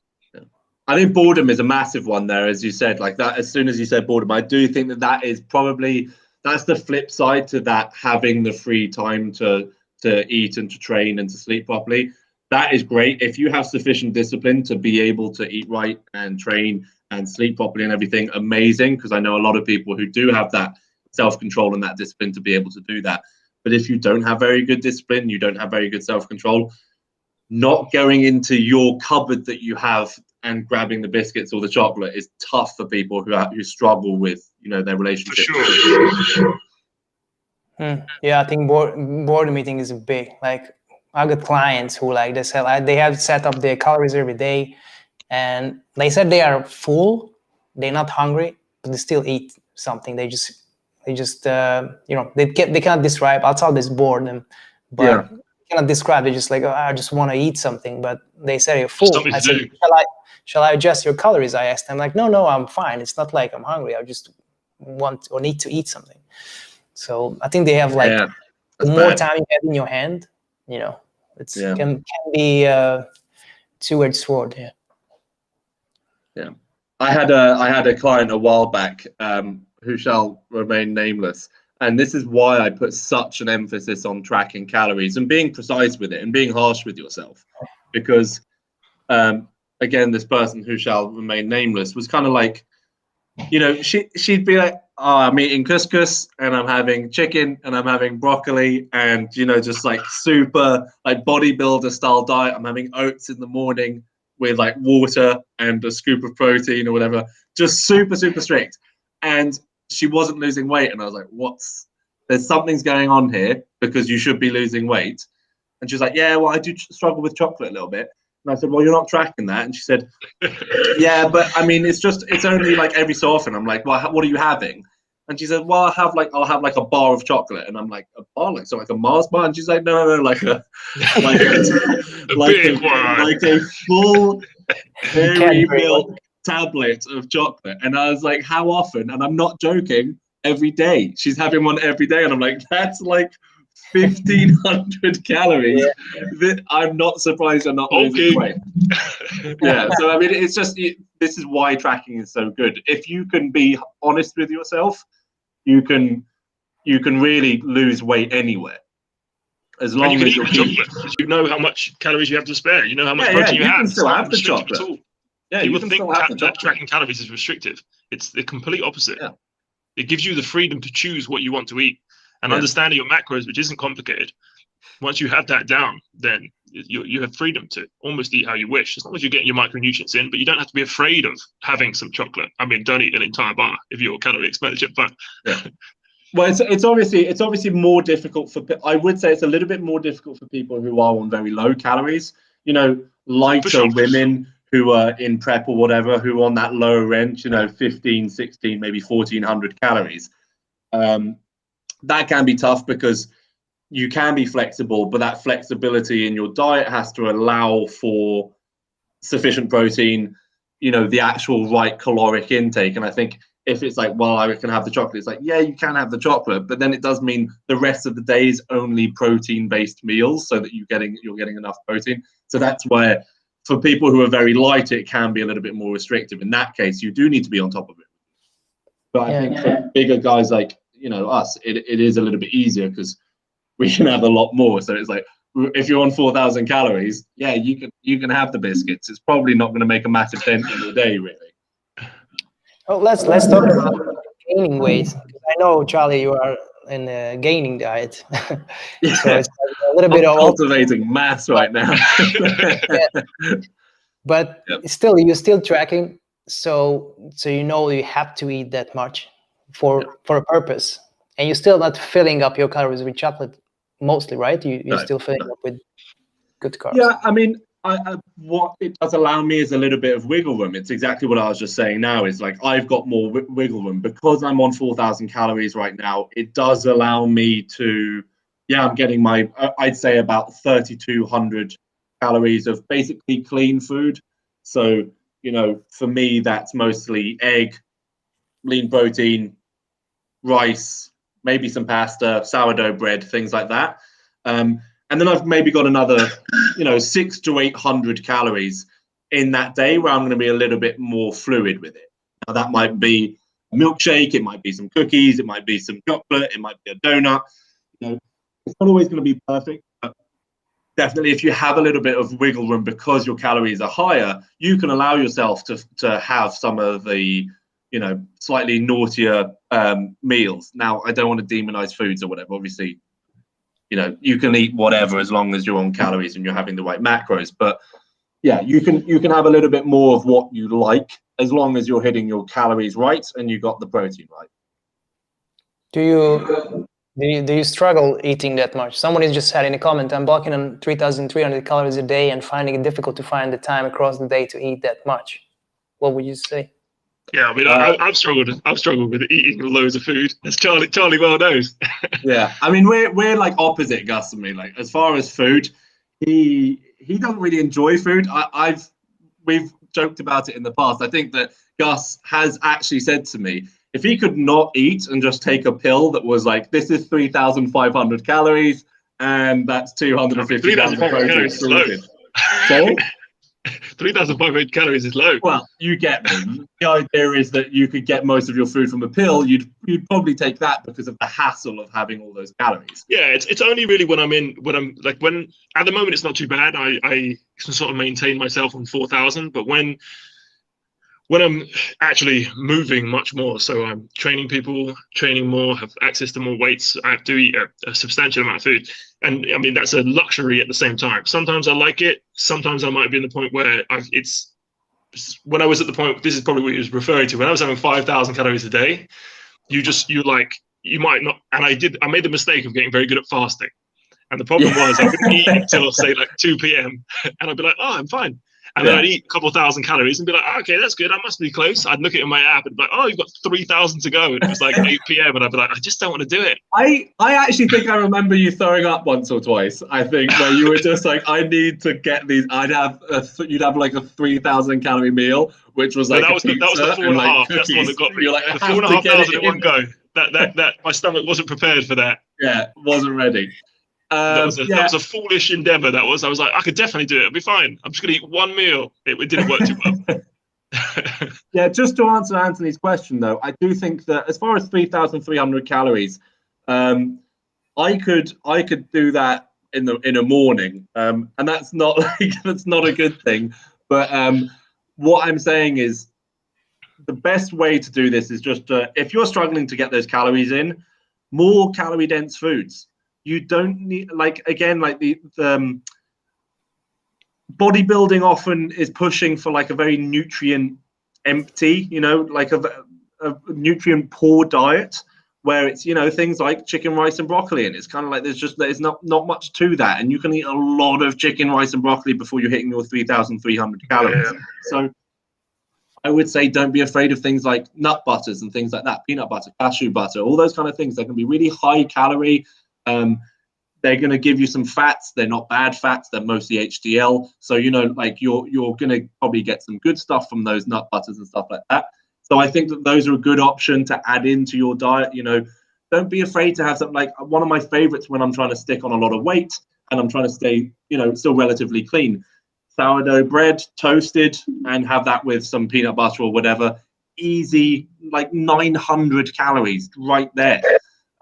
I think boredom is a massive one there, as you said. Like that, as soon as you said boredom, I do think that is probably, that's the flip side to that, having the free time to eat and to train and to sleep properly. That is great. If you have sufficient discipline to be able to eat right and train and sleep properly and everything, amazing. Because I know a lot of people who do have that self-control and that discipline to be able to do that. But if you don't have very good discipline, you don't have very good self-control, not going into your cupboard that you have and grabbing the biscuits or the chocolate is tough for people who struggle with, their relationship. For sure. Yeah, I think boredom eating is big. Like I got clients who like they have set up their calories every day, and they said they are full, they're not hungry, but they still eat something. They just they cannot describe. Outside this boredom, but cannot describe. They're just like, oh, I just want to eat something, but they say you're full. I said, shall I adjust your calories? I asked them, like, no, I'm fine. It's not like I'm hungry. I just want or need to eat something. So I think they have like the more time you have in your hand, it's can be a two-edged sword. Yeah. I had a client a while back who shall remain nameless, and this is why I put such an emphasis on tracking calories and being precise with it and being harsh with yourself, because again, this person who shall remain nameless was kind of like, she'd be like, oh, I'm eating couscous and I'm having chicken and I'm having broccoli and, just like super like bodybuilder style diet. I'm having oats in the morning with like water and a scoop of protein or whatever, just super, super strict. And she wasn't losing weight. And I was like, there's something's going on here, because you should be losing weight. And she was like, yeah, well, I do struggle with chocolate a little bit. And I said, well, you're not tracking that. And she said, yeah, but I mean, it's only like every so often. I'm like, well, what are you having? And she said, well, I'll have like a bar of chocolate. And I'm like, a bar, like a Mars bar? And she's like, no, like a full dairy milk tablet of chocolate. And I was like, how often? And I'm not joking, every day. She's having one every day. And I'm like, that's like 1,500 calories. Yeah. I'm not surprised you're not losing weight. Yeah, so I mean, it's just, this is why tracking is so good. If you can be honest with yourself, you can really lose weight anywhere. As long as you know how much calories you have to spare. You know how much protein you have. Can still have the chocolate. Yeah, you would think that tracking calories is restrictive. It's the complete opposite. Yeah. It gives you the freedom to choose what you want to eat. And understanding your macros, which isn't complicated. Once you have that down, then you have freedom to almost eat how you wish, as long as you're getting your micronutrients in. But you don't have to be afraid of having some chocolate. I mean, don't eat an entire bar if you're calorie expenditure. But well, it's obviously more difficult for. I would say it's a little bit more difficult for people who are on very low calories. Lighter women who are in prep or whatever, who are on that lower range. 15, 16, maybe 1,400 calories. That can be tough, because you can be flexible, but that flexibility in your diet has to allow for sufficient protein, the actual right caloric intake. And I think if it's like, well, I can have the chocolate, it's like, yeah, you can have the chocolate, but then it does mean the rest of the day is only protein-based meals, so that you're getting enough protein. So that's where, for people who are very light, it can be a little bit more restrictive. In that case, you do need to be on top of it. But I think for bigger guys like, you know, us, it is a little bit easier because we can have a lot more. So it's like, if you're on 4,000 calories, yeah, you can have the biscuits. It's probably not going to make a massive dent in your day, really. Well, let's talk about gaining weight. I know, Charlie, you are in a gaining diet, so it's like a little bit of cultivating mass right now. But still, you're still tracking, so you know you have to eat that much for a purpose, and you're still not filling up your calories with chocolate mostly, right? You're still filling up with good carbs. Yeah, I mean, what it does allow me is a little bit of wiggle room. It's exactly what I was just saying now, is like I've got more wiggle room because I'm on 4,000 calories right now. It does allow me to, I'm getting my, I'd say about 3,200 calories of basically clean food. So, you know, for me, that's mostly egg, lean protein, rice, maybe some pasta, sourdough bread, things like that. And then I've maybe got another, 600 to 800 calories in that day where I'm going to be a little bit more fluid with it. Now, that might be a milkshake, it might be some cookies, it might be some chocolate, it might be a donut. It's not always going to be perfect, but definitely if you have a little bit of wiggle room because your calories are higher, you can allow yourself to have some of the, slightly naughtier meals. Now, I don't want to demonize foods or whatever, obviously. You can eat whatever as long as you're on calories and you're having the right macros. But yeah, you can have a little bit more of what you like as long as you're hitting your calories right and you got the protein right. Do you struggle eating that much? Someone has just said in a comment, I'm blocking on 3,300 calories a day and finding it difficult to find the time across the day to eat that much. What would you say? Yeah, I mean, I've struggled with eating loads of food, as Charlie well knows. Yeah, I mean, we're like opposite Gus and me. Like, as far as food, he doesn't really enjoy food. We've joked about it in the past. I think that Gus has actually said to me, if he could not eat and just take a pill that was like, this is 3,500 calories and that's 250 grams of protein sorted. Sorry? 3,500 calories is low. Well, you get me. The idea is that you could get most of your food from a pill. You'd probably take that because of the hassle of having all those calories. Yeah, it's only really when at the moment it's not too bad. I can sort of maintain myself on 4,000, but when I'm actually moving much more, so I'm training more, have access to more weights, I have to eat a substantial amount of food. And I mean, that's a luxury at the same time. Sometimes I like it. Sometimes I might be in the point where when I was at the point, this is probably what he was referring to, when I was having 5,000 calories a day, you might not, and I made the mistake of getting very good at fasting. And the problem was I wouldn't eat until say like 2 p.m. and I'd be like, oh, I'm fine. And then I'd eat a couple of thousand calories and be like, oh, okay, that's good. I must be close. I'd look at it in my app and be like, oh, you've got 3,000 to go. And it was like 8 p.m. And I'd be like, I just don't want to do it. I actually think I remember you throwing up once or twice, I think, where you were just like, I need to get these. You'd have like a 3,000 calorie meal, which was like that was the 4.5. That's the one that got me. Like, the 4,500 in one go. That my stomach wasn't prepared for that. Yeah, wasn't ready. That was a foolish endeavor. I was like, I could definitely do it. It'll be fine. I'm just going to eat one meal. It didn't work too well. Yeah, just to answer Anthony's question, though, I do think that as far as 3,300 calories, I could do that in a morning, and that's not a good thing. But what I'm saying is the best way to do this is just if you're struggling to get those calories in, more calorie dense foods. You don't need, the bodybuilding often is pushing for like a very nutrient empty, like a nutrient poor diet where it's, things like chicken, rice and broccoli. And it's kind of like there's not much to that. And you can eat a lot of chicken, rice and broccoli before you're hitting your 3,300 calories. Yeah. So I would say don't be afraid of things like nut butters and things like that, peanut butter, cashew butter, all those kind of things. They can be really high calorie. They're going to give you some fats. They're not bad fats. They're mostly HDL. So, you're going to probably get some good stuff from those nut butters and stuff like that. So I think that those are a good option to add into your diet. You know, don't be afraid to have something like one of my favorites when I'm trying to stick on a lot of weight and I'm trying to stay, you know, still relatively clean. Sourdough bread, toasted, and have that with some peanut butter or whatever. Easy, like 900 calories right there.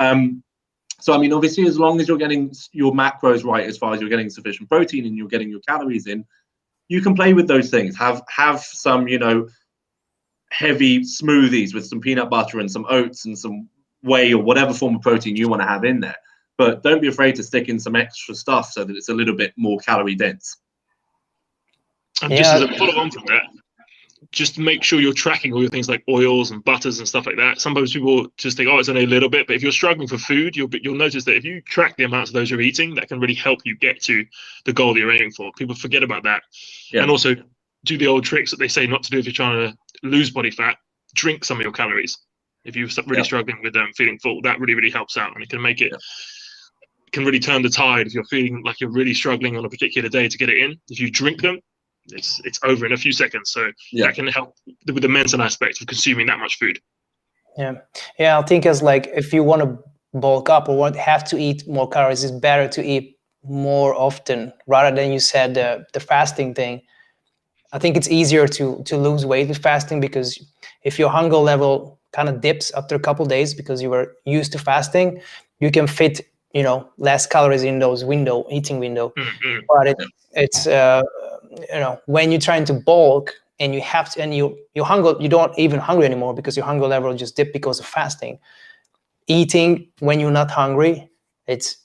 So, I mean, obviously, as long as you're getting your macros right, as far as you're getting sufficient protein and you're getting your calories in, you can play with those things. Have some, you know, heavy smoothies with some peanut butter and some oats and some whey or whatever form of protein you want to have in there. But don't be afraid to stick in some extra stuff so that it's a little bit more calorie dense. And just as a follow-on from that, just make sure you're tracking all your things like oils and butters and stuff like that. Sometimes people just think, oh, it's only a little bit. But if you're struggling for food, you'll notice that if you track the amounts of those you're eating, that can really help you get to the goal that you're aiming for. People forget about that. Yeah. And also do the old tricks that they say not to do if you're trying to lose body fat. Drink some of your calories. If you're really struggling with feeling full, that really, really helps out. And it can make it, can really turn the tide if you're feeling like you're really struggling on a particular day to get it in. If you drink them, it's over in a few seconds. So that can help with the mental aspect of consuming that much food. Yeah, I think as like if you want to bulk up or have to eat more calories, it's better to eat more often rather than you said the fasting thing. I think it's easier to lose weight with fasting because if your hunger level kind of dips after a couple of days because you were used to fasting, you can fit, you know, less calories in those eating window. But it's you know, when you're trying to bulk and you have to, and your hunger, you don't even hungry anymore because your hunger level just dipped because of fasting. Eating when you're not hungry, it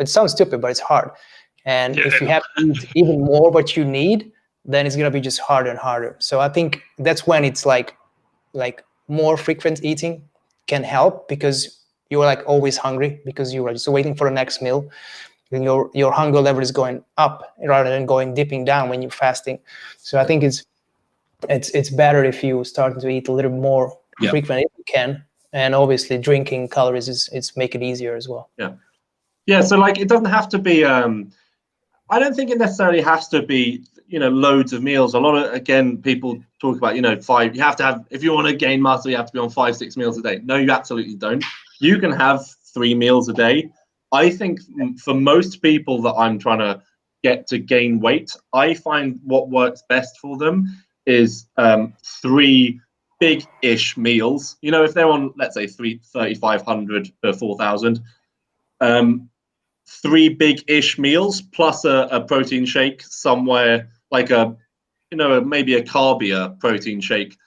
sounds stupid, but it's hard. And if you have to eat even more what you need, then it's gonna be just harder and harder. So I think that's when it's like more frequent eating can help because you're like always hungry because you are just waiting for the next meal. And your hunger level is going up rather than dipping down when you're fasting. So I think it's better if you start to eat a little more frequently if you can, and obviously drinking calories is make it easier as well. Yeah. So like it doesn't have to be. I don't think it necessarily has to be, you know, loads of meals. A lot of, again, people talk about, you know, you have to have, if you want to gain muscle, you have to be on 5-6 meals a day. No, you absolutely don't. You can have 3 meals a day. I think for most people that I'm trying to get to gain weight, I find what works best for them is 3 big-ish meals. You know, if they're on, let's say, 3,500 or 4,000, 3 big-ish meals plus a protein shake somewhere, like maybe a carbier protein shake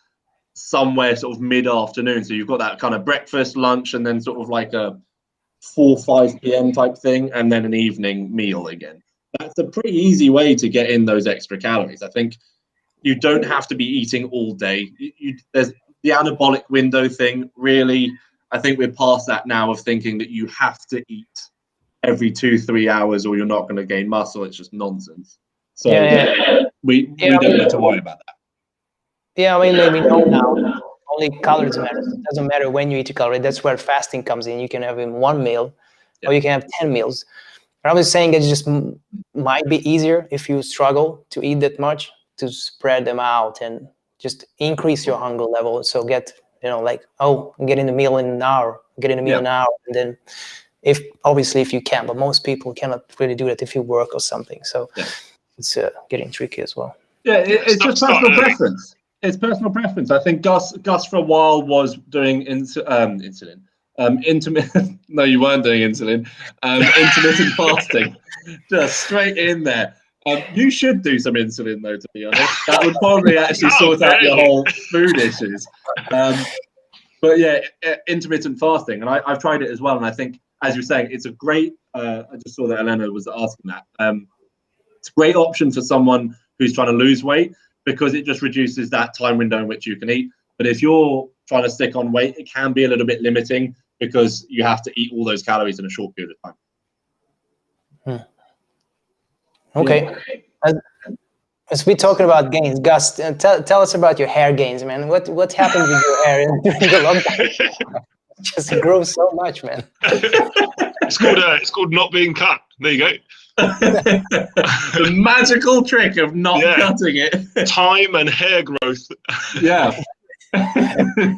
somewhere sort of mid-afternoon. So you've got that kind of breakfast, lunch, and then sort of like a 4-5 p.m. type thing, and then an evening meal again. That's a pretty easy way to get in those extra calories. I think you don't have to be eating all day. There's the anabolic window thing. Really, I think we're past that now of thinking that you have to eat every 2-3 hours or you're not going to gain muscle. It's just nonsense. So we don't need to worry about that. Yeah, I mean, we know now only calories matter. It doesn't matter when you eat your calorie. That's where fasting comes in. You can have in 1 meal or you can have 10 meals. But I was saying it just might be easier if you struggle to eat that much to spread them out and just increase your hunger level. So get, you know, like, oh, I'm getting the meal in an hour, getting the meal in an hour. And then if you can, but most people cannot really do that if you work or something. So it's getting tricky as well. Yeah, it's just personal preference. It's personal preference. I think Gus for a while was doing insulin. Intermittent. No, you weren't doing insulin. Intermittent fasting. Just straight in there. You should do some insulin though, to be honest. That would probably actually sort out your whole food issues. But yeah, intermittent fasting, and I've tried it as well, and I think, as you're saying, it's a great. I just saw that Elena was asking that. It's a great option for someone who's trying to lose weight because it just reduces that time window in which you can eat. But if you're trying to stick on weight, it can be a little bit limiting because you have to eat all those calories in a short period of time. Okay. As we're talking about gains, Gus, tell us about your hair gains, man. What happened with your hair during the lockdown? It just grows so much, man. It's called not being cut. There you go. The magical trick of not cutting it. Time and hair growth. Yeah.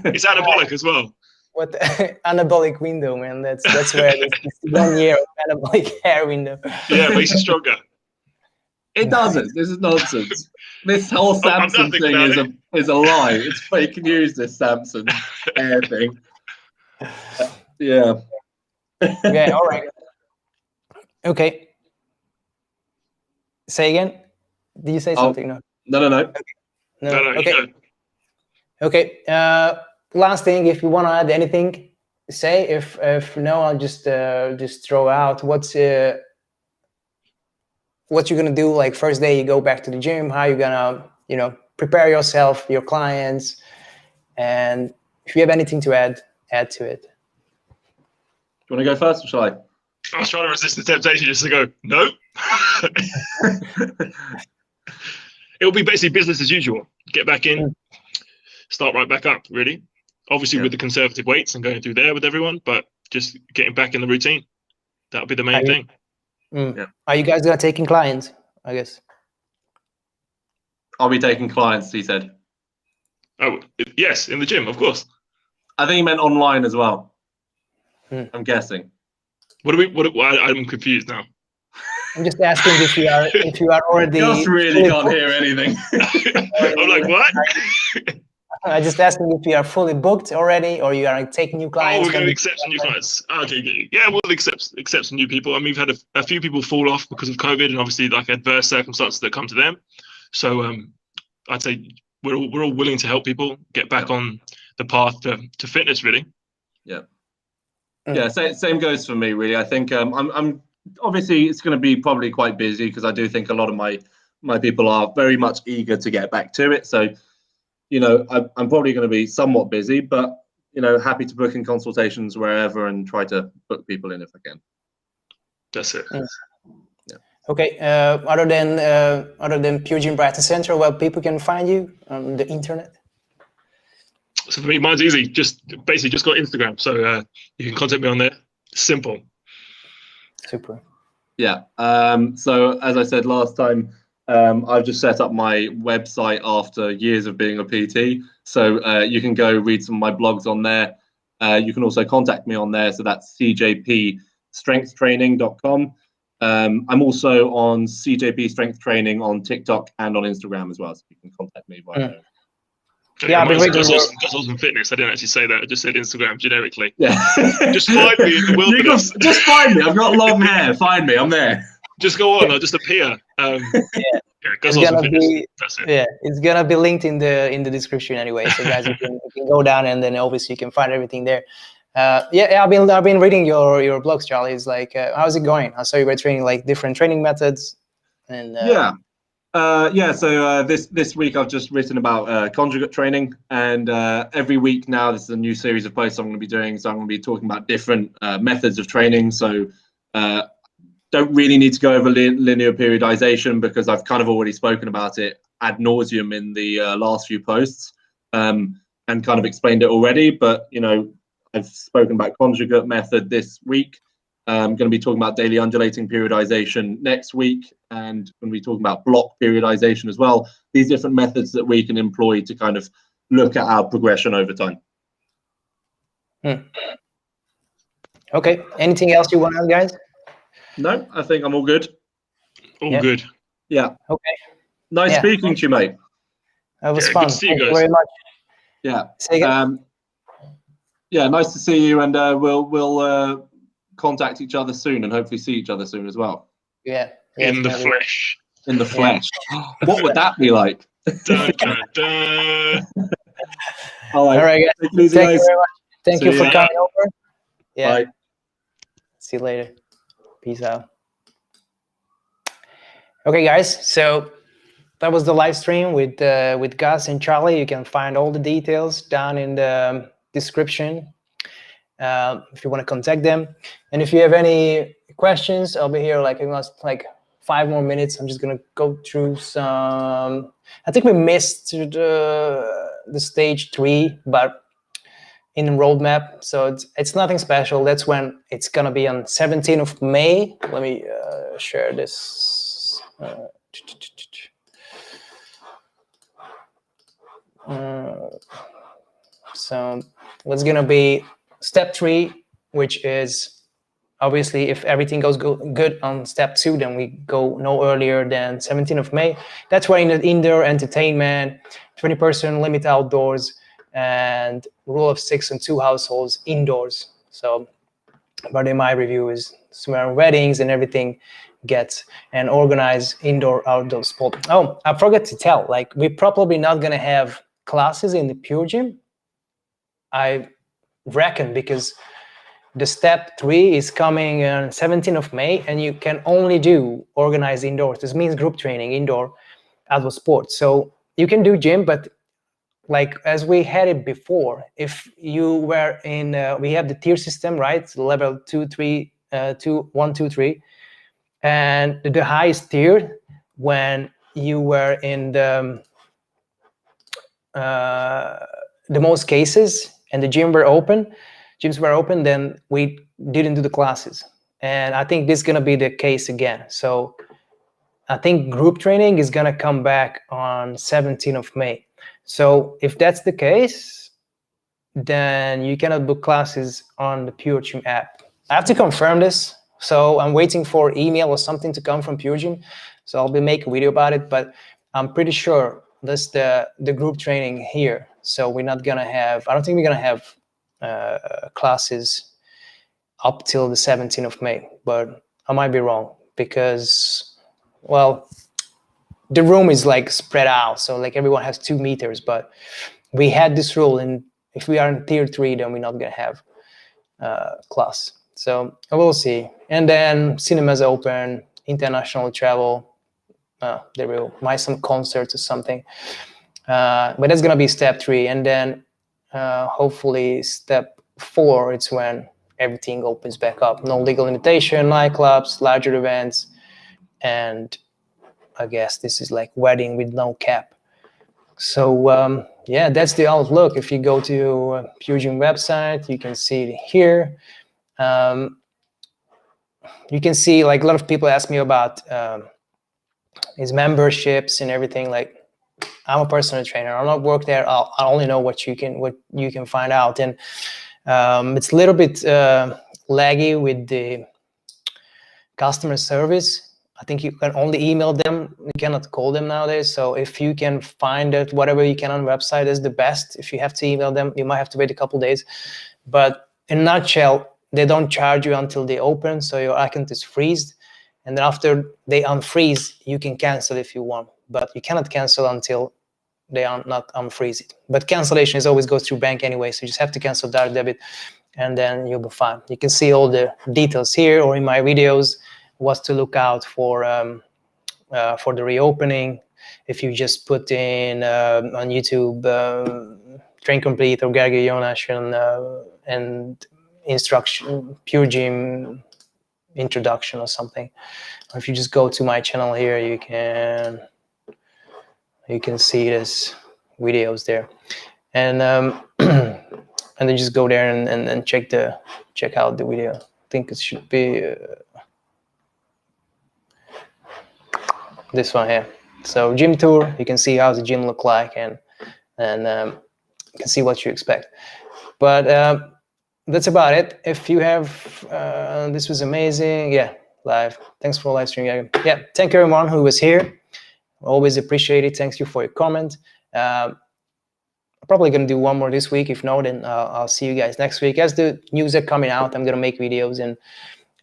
It's anabolic as well. What the anabolic window, man? That's where it's 1 year of anabolic hair window. Yeah, makes you stronger. It doesn't. This is nonsense. This whole Samson nothing thing about is a lie. It's fake news. This Samson hair thing. Yeah. Okay. All right. Okay. Say again. Did you say something? No. No. Okay. No. No, Okay. you know. Okay. Last thing, if you want to add anything, say. If no, I'll just throw out what you're gonna do. Like first day you go back to the gym, how you're gonna prepare yourself, your clients, and if you have anything to add to it. Do you want to go first, or shall I? I was trying to resist the temptation just to go, no. It'll be basically business as usual. Get back in, start right back up, really. Obviously with the conservative weights and going through there with everyone, but just getting back in the routine. That'll be the main thing. Yeah. Are you guys gonna taking clients, I guess? I'll be taking clients, he said. Oh, yes, in the gym, of course. I think he meant online as well. I'm guessing. I'm confused now. I'm just asking if you are already. Gus really can't hear anything. I'm like, what? I'm just asking if you are fully booked already, or you are taking new clients. Oh, we're going to accept some new clients. Okay, yeah, we'll accept some new people. I mean, we've had a few people fall off because of COVID and obviously like adverse circumstances that come to them. So I'd say we're all willing to help people get back on the path to fitness, really. Yeah. Yeah, same goes for me, really. I think I'm obviously it's going to be probably quite busy because I do think a lot of my people are very much eager to get back to it. So, I'm probably going to be somewhat busy, but happy to book in consultations wherever and try to book people in if I can. That's it. Yeah. Okay. Other than PureGym Brighton Center, well, people can find you on the internet. So for me, mine's easy. Just got Instagram, so you can contact me on there. Simple. Super. Yeah. So as I said last time, I've just set up my website after years of being a PT. So you can go read some of my blogs on there. You can also contact me on there. So that's cjpstrengthtraining.com. I'm also on CJP Strength Training on TikTok and on Instagram as well. So you can contact me via there. Yeah, I've been reading Gus Olsen Fitness. I didn't actually say that. I just said Instagram generically. Yeah. Just find me in the wilderness. Just find me. I've got long hair. Find me. I'm there. Just go on. I'll just appear. Gus Olsen Fitness. That's it. Yeah, it's gonna be linked in the description anyway. So guys, you can go down and then obviously you can find everything there. I've been reading your blogs, Charlie. It's like, how's it going? I saw you were training like different training methods. And So this week I've just written about conjugate training, and every week now this is a new series of posts I'm going to be doing. So I'm going to be talking about different methods of training. So don't really need to go over linear periodization because I've kind of already spoken about it ad nauseum in the last few posts and kind of explained it already. But I've spoken about conjugate method this week. I'm going to be talking about daily undulating periodization next week, and going to be talking about block periodization as well. These different methods that we can employ to kind of look at our progression over time. Okay. Anything else you want to add, guys? No, I think I'm all good. All good. Yeah. Okay. Nice speaking to you, mate. That was fun. Good to see you Thank guys. you very much. Yeah. Say again. Yeah, nice to see you, and we'll contact each other soon and hopefully see each other soon as well. Yeah. In the flesh. In the flesh. What would that be like? Dun, dun, dun. All right, guys. Take it easy, Thank guys. you very much. Thank you See for ya. coming over. Yeah. Bye. See you later. Peace out. Okay, guys. So that was the live stream with Gus and Charlie. You can find all the details down in the description if you want to contact them. And if you have any questions, I'll be here like in like 5 more minutes. I'm just gonna go through some. I think we missed the stage 3, but in the roadmap, so it's nothing special. That's when it's gonna be on 17th of May. Let me share this. So what's gonna be step 3, which is obviously if everything goes good on step 2, then we go no earlier than 17th of May. That's why in the indoor entertainment, 20% limit outdoors, and rule of 6 in 2 households indoors. So, but in my review is where weddings and everything gets an organized indoor-outdoor sport. Oh, I forgot to tell, like we're probably not gonna have classes in the PureGym, I reckon, because the step 3 is coming on 17th of May, and you can only do organized indoors. This means group training, indoor, outdoor sports. So you can do gym, but like as we had it before, if you were in, we have the tier system, right? Level 2, 3, 2, 1, 2, 3, and the highest tier when you were in the most cases and the gyms were open, then we didn't do the classes. And I think this is gonna be the case again. So I think group training is gonna come back on 17th of May. So if that's the case, then you cannot book classes on the PureGym app. I have to confirm this. So I'm waiting for email or something to come from PureGym. So I'll be making a video about it, but I'm pretty sure that's the group training here. So we're not gonna have, I don't think we're gonna have classes up till the 17th of May, but I might be wrong because, well, the room is like spread out. So like everyone has 2 meters, but we had this rule, and if we are in tier 3, then we're not gonna have class. So we'll see. And then cinemas open, international travel, they will buy some concerts or something. But that's gonna be step 3. And then hopefully step 4, it's when everything opens back up. No legal limitation, nightclubs, larger events, and I guess this is like wedding with no cap. So yeah, that's the outlook. If you go to PureGym website, you can see it here. You can see, like, a lot of people ask me about his memberships and everything. Like, I'm a personal trainer. I don't work there. I only know what you can find out, and it's a little bit laggy with the customer service. I think you can only email them. You cannot call them nowadays. So if you can find it, whatever you can on the website is the best. If you have to email them, you might have to wait a couple days. But in a nutshell, they don't charge you until they open. So your account is freezed. And then after they unfreeze, you can cancel if you want. But you cannot cancel until they are not unfreeze it. But cancellation is always goes through bank anyway. So you just have to cancel direct debit, and then you'll be fine. You can see all the details here or in my videos, what to look out for the reopening. If you just put in on YouTube Train Complete or Gergely Jónas and instruction, PureGym introduction or something. Or if you just go to my channel here, you can see this videos there. And and then just go there and check out the video. I think it should be this one here. So gym tour, you can see how the gym look like, and you can see what you expect. But that's about it. If you have this was amazing. Yeah, live. Thanks for live streaming. Yeah, thank everyone who was here. Always appreciate it. Thanks you for your comment. I'm probably gonna do one more this week. If not, then I'll see you guys next week. As the news are coming out, I'm gonna make videos,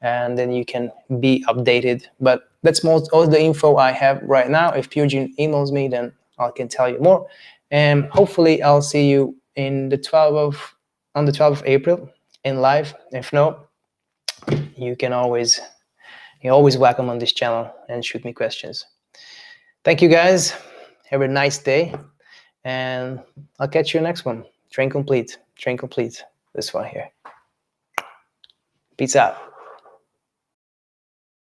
and then you can be updated. But that's most all the info I have right now. If PureGym emails me, then I can tell you more. And hopefully I'll see you in the 12th of April in live. If not, you're always welcome on this channel and shoot me questions. Thank you guys. Have a nice day, and I'll catch you next one. Train complete. This one here. Peace out.